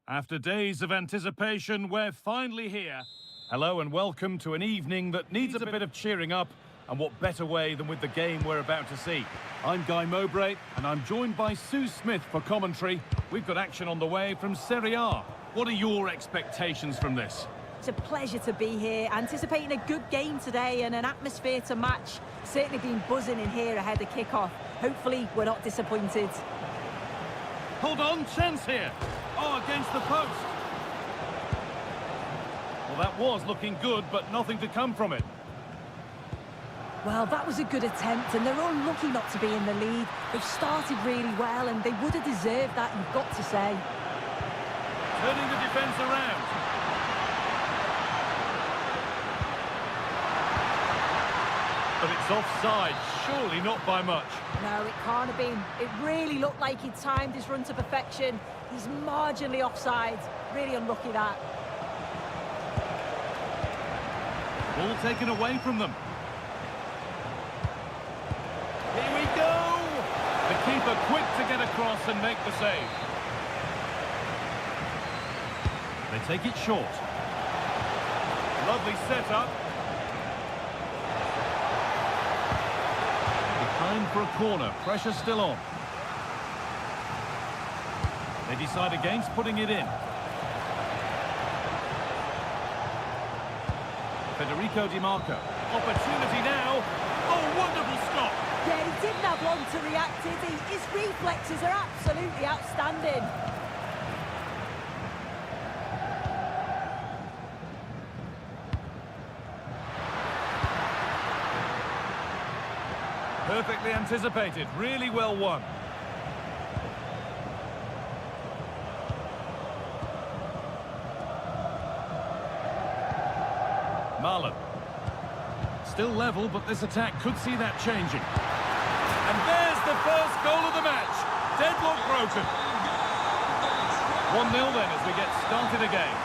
After days of anticipation, we're finally here. Hello and welcome to an evening that needs a bit of cheering up, and what better way than with the game we're about to see. I'm Guy Mowbray, and I'm joined by Sue Smith for commentary. We've got action on the way from Serie A. What are your expectations from this? It's a pleasure to be here, anticipating a good game today and an atmosphere to match. Certainly been buzzing in here ahead of kick-off. Hopefully we're not disappointed. Hold on, chance here. Oh, against the post. Well, that was looking good, but nothing to come from it. Well, that was a good attempt, and they're unlucky not to be in the lead. They've started really well, and they would have deserved that, you've got to say. Turning the defence around. But it's offside, surely not by much. No, it can't have been. It really looked like he'd timed his run to perfection. He's marginally offside. Really unlucky, that. Ball taken away from them. Here we go! The keeper quick to get across and make the save. They take it short. Lovely setup. Behind for a corner. Pressure still on. They decide against putting it in. Federico Di Marco. Opportunity now. Oh, wonderful stop. Yeah, he didn't have long to react, did he? His reflexes are absolutely outstanding. Perfectly anticipated. Really well won. Marlon. Still level, but this attack could see that changing. And there's the first goal of the match. Deadlock broken. 1-0 then as we get started again.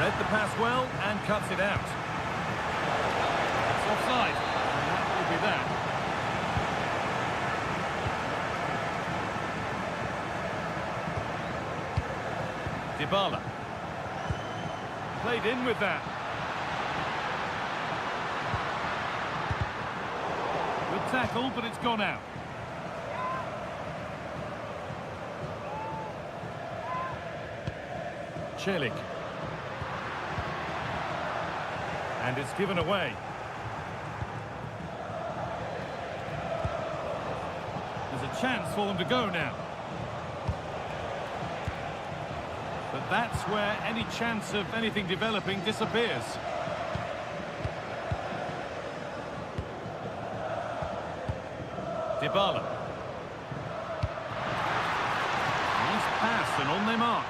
Read the pass well and cuts it out. It's offside. And that will be that. Dybala. Played in with that. Good tackle, but it's gone out. Celik. And it's given away. There's a chance for them to go now. But that's where any chance of anything developing disappears. Dybala. Nice pass and on they march.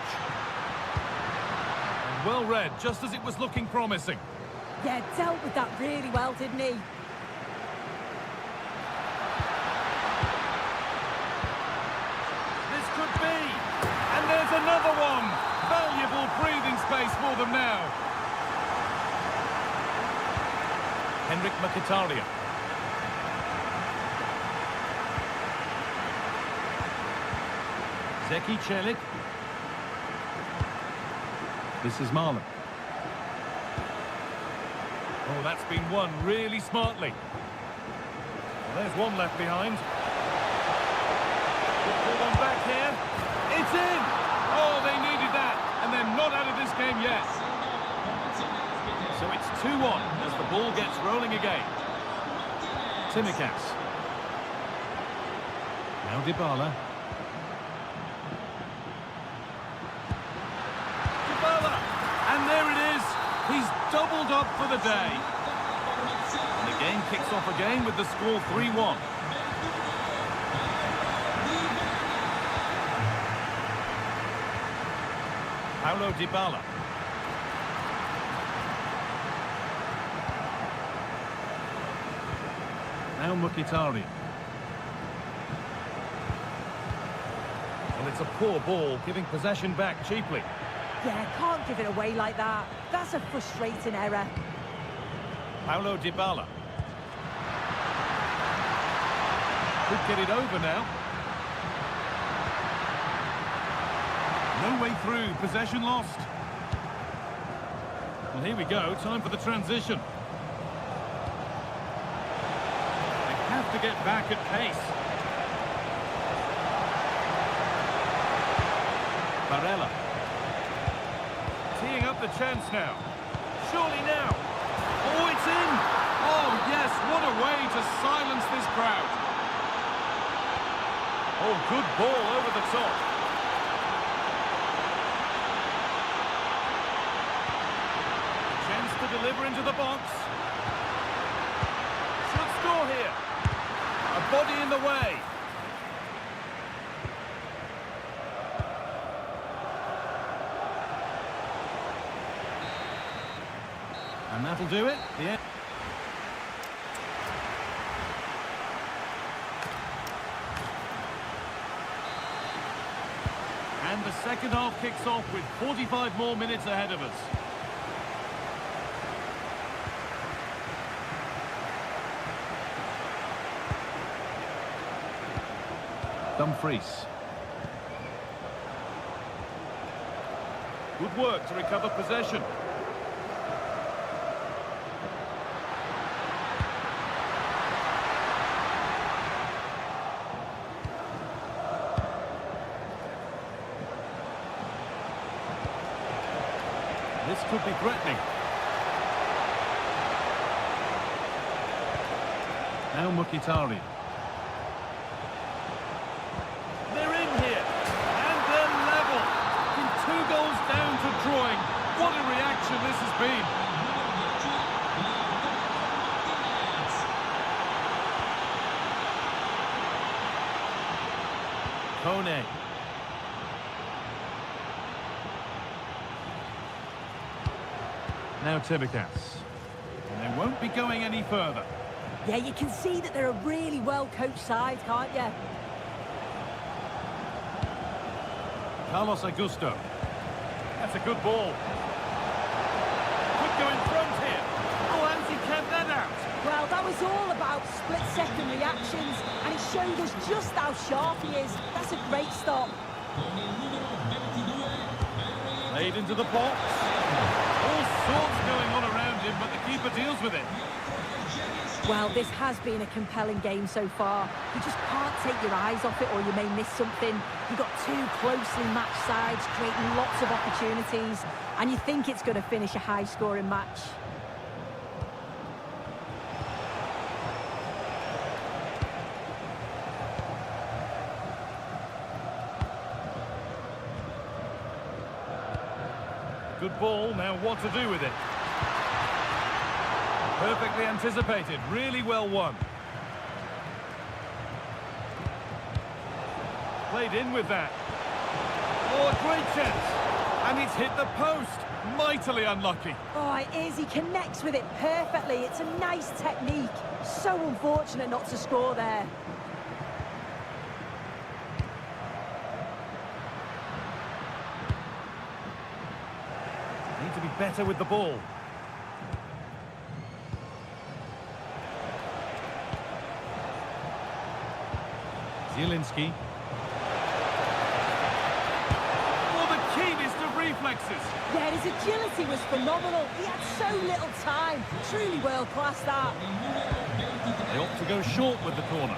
And well read, just as it was looking promising. Yeah, dealt with that really well, didn't he? This could be. And there's another one. Valuable breathing space for them now. Henrik Mkhitaryan. Zeki Celik. This is Marlon. Oh, that's been won really smartly. Well, there's one left behind. Good one back here. It's in! Oh, they needed that. And they're not out of this game yet. So it's 2-1 as the ball gets rolling again. Tsimikas. Now Dybala. Dybala! And there it is. He's doubled up for the day. And the game kicks off again with the score 3-1. Paulo Dybala. Now Mkhitaryan. Well, it's a poor ball, giving possession back cheaply. Yeah, can't give it away like that. That's a frustrating error. Paulo Dybala. Could get it over now. No way through, possession lost. Well, here we go, time for the transition. They have to get back at pace. Barella. Teeing up the chance now. Surely now. Oh, it's in! Oh, yes, what a way to silence this crowd. Oh, good ball over the top. Chance to deliver into the box. Should score here. A body in the way. And that'll do it. The end. And the second half kicks off with 45 more minutes ahead of us. Dumfries. Good work to recover possession. This could be threatening. Now Mkhitaryan. They're in here. And they're level. From 2 goals down to drawing. What a reaction this has been. Kone. Now Tibikas. And they won't be going any further. Yeah, you can see that they're a really well-coached side, can't you? Carlos Augusto. That's a good ball. Could go in front here. Oh, and he kept that out. Well, that was all about split-second reactions, and it showed us just how sharp he is. That's a great stop. Played into the box. All sorts going on around him, but the keeper deals with it. Well, this has been a compelling game so far. You just can't take your eyes off it or you may miss something. You've got two closely matched sides creating lots of opportunities, and you think it's going to finish a high-scoring match. Good ball, now what to do with it? Perfectly anticipated, really well won. Played in with that. Oh, a great chance. And it's hit the post. Mightily unlucky. Oh, it is. He connects with it perfectly. It's a nice technique. So unfortunate not to score there. Need to be better with the ball. Zielinski. Oh, the keenest of reflexes. Yeah, his agility was phenomenal. He had so little time. Truly world-class, that. They opt to go short with the corner.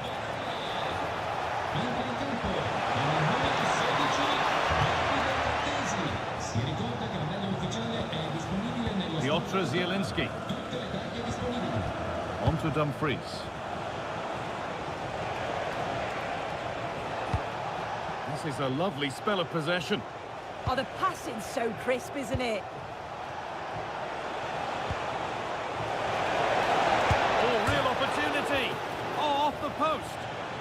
Piotr Zielinski. On to Dumfries. This is a lovely spell of possession. Oh, the passing's so crisp, isn't it? Oh, real opportunity. Oh, off the post.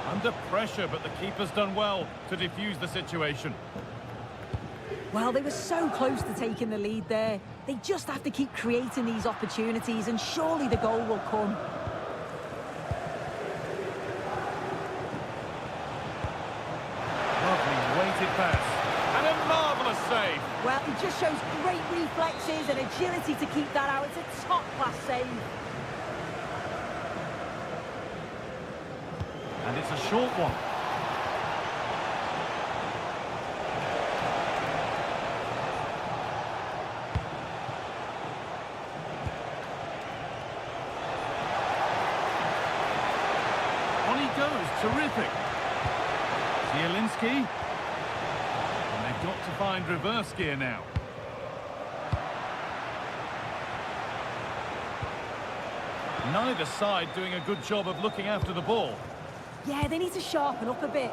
Under pressure, but the keeper's done well to defuse the situation. Well, they were so close to taking the lead there. They just have to keep creating these opportunities, and surely the goal will come. Pass. And a marvellous save. Well, he just shows great reflexes and agility to keep that out. It's a top-class save. And it's a short one. On he goes. Terrific. Zielinski. Got to find reverse gear now. Neither side doing a good job of looking after the ball. Yeah, they need to sharpen up a bit.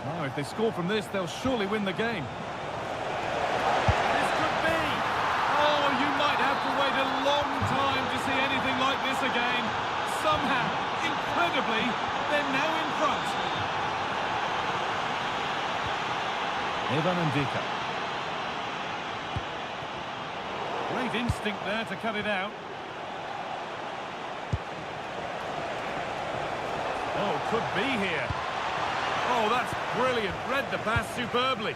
Now, if they score from this, they'll surely win the game. This could be. Oh, you might have to wait a long time to see anything like this again. Somehow, incredibly, they're now in front. Evan Ndika. Great instinct there to cut it out. Oh, could be here. Oh, that's brilliant. Read the pass superbly.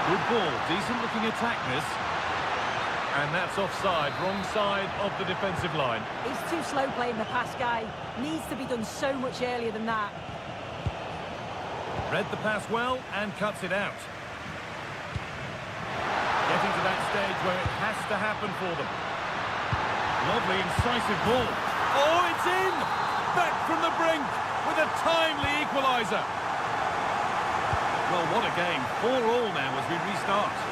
Good ball. Decent looking attack, this. And that's offside, wrong side of the defensive line. He's too slow playing the pass, guy. Needs to be done so much earlier than that. Read the pass well and cuts it out. Getting to that stage where it has to happen for them. Lovely, incisive ball. Oh, it's in! Back from the brink with a timely equaliser. Well, what a game. 4-4 now as we restart.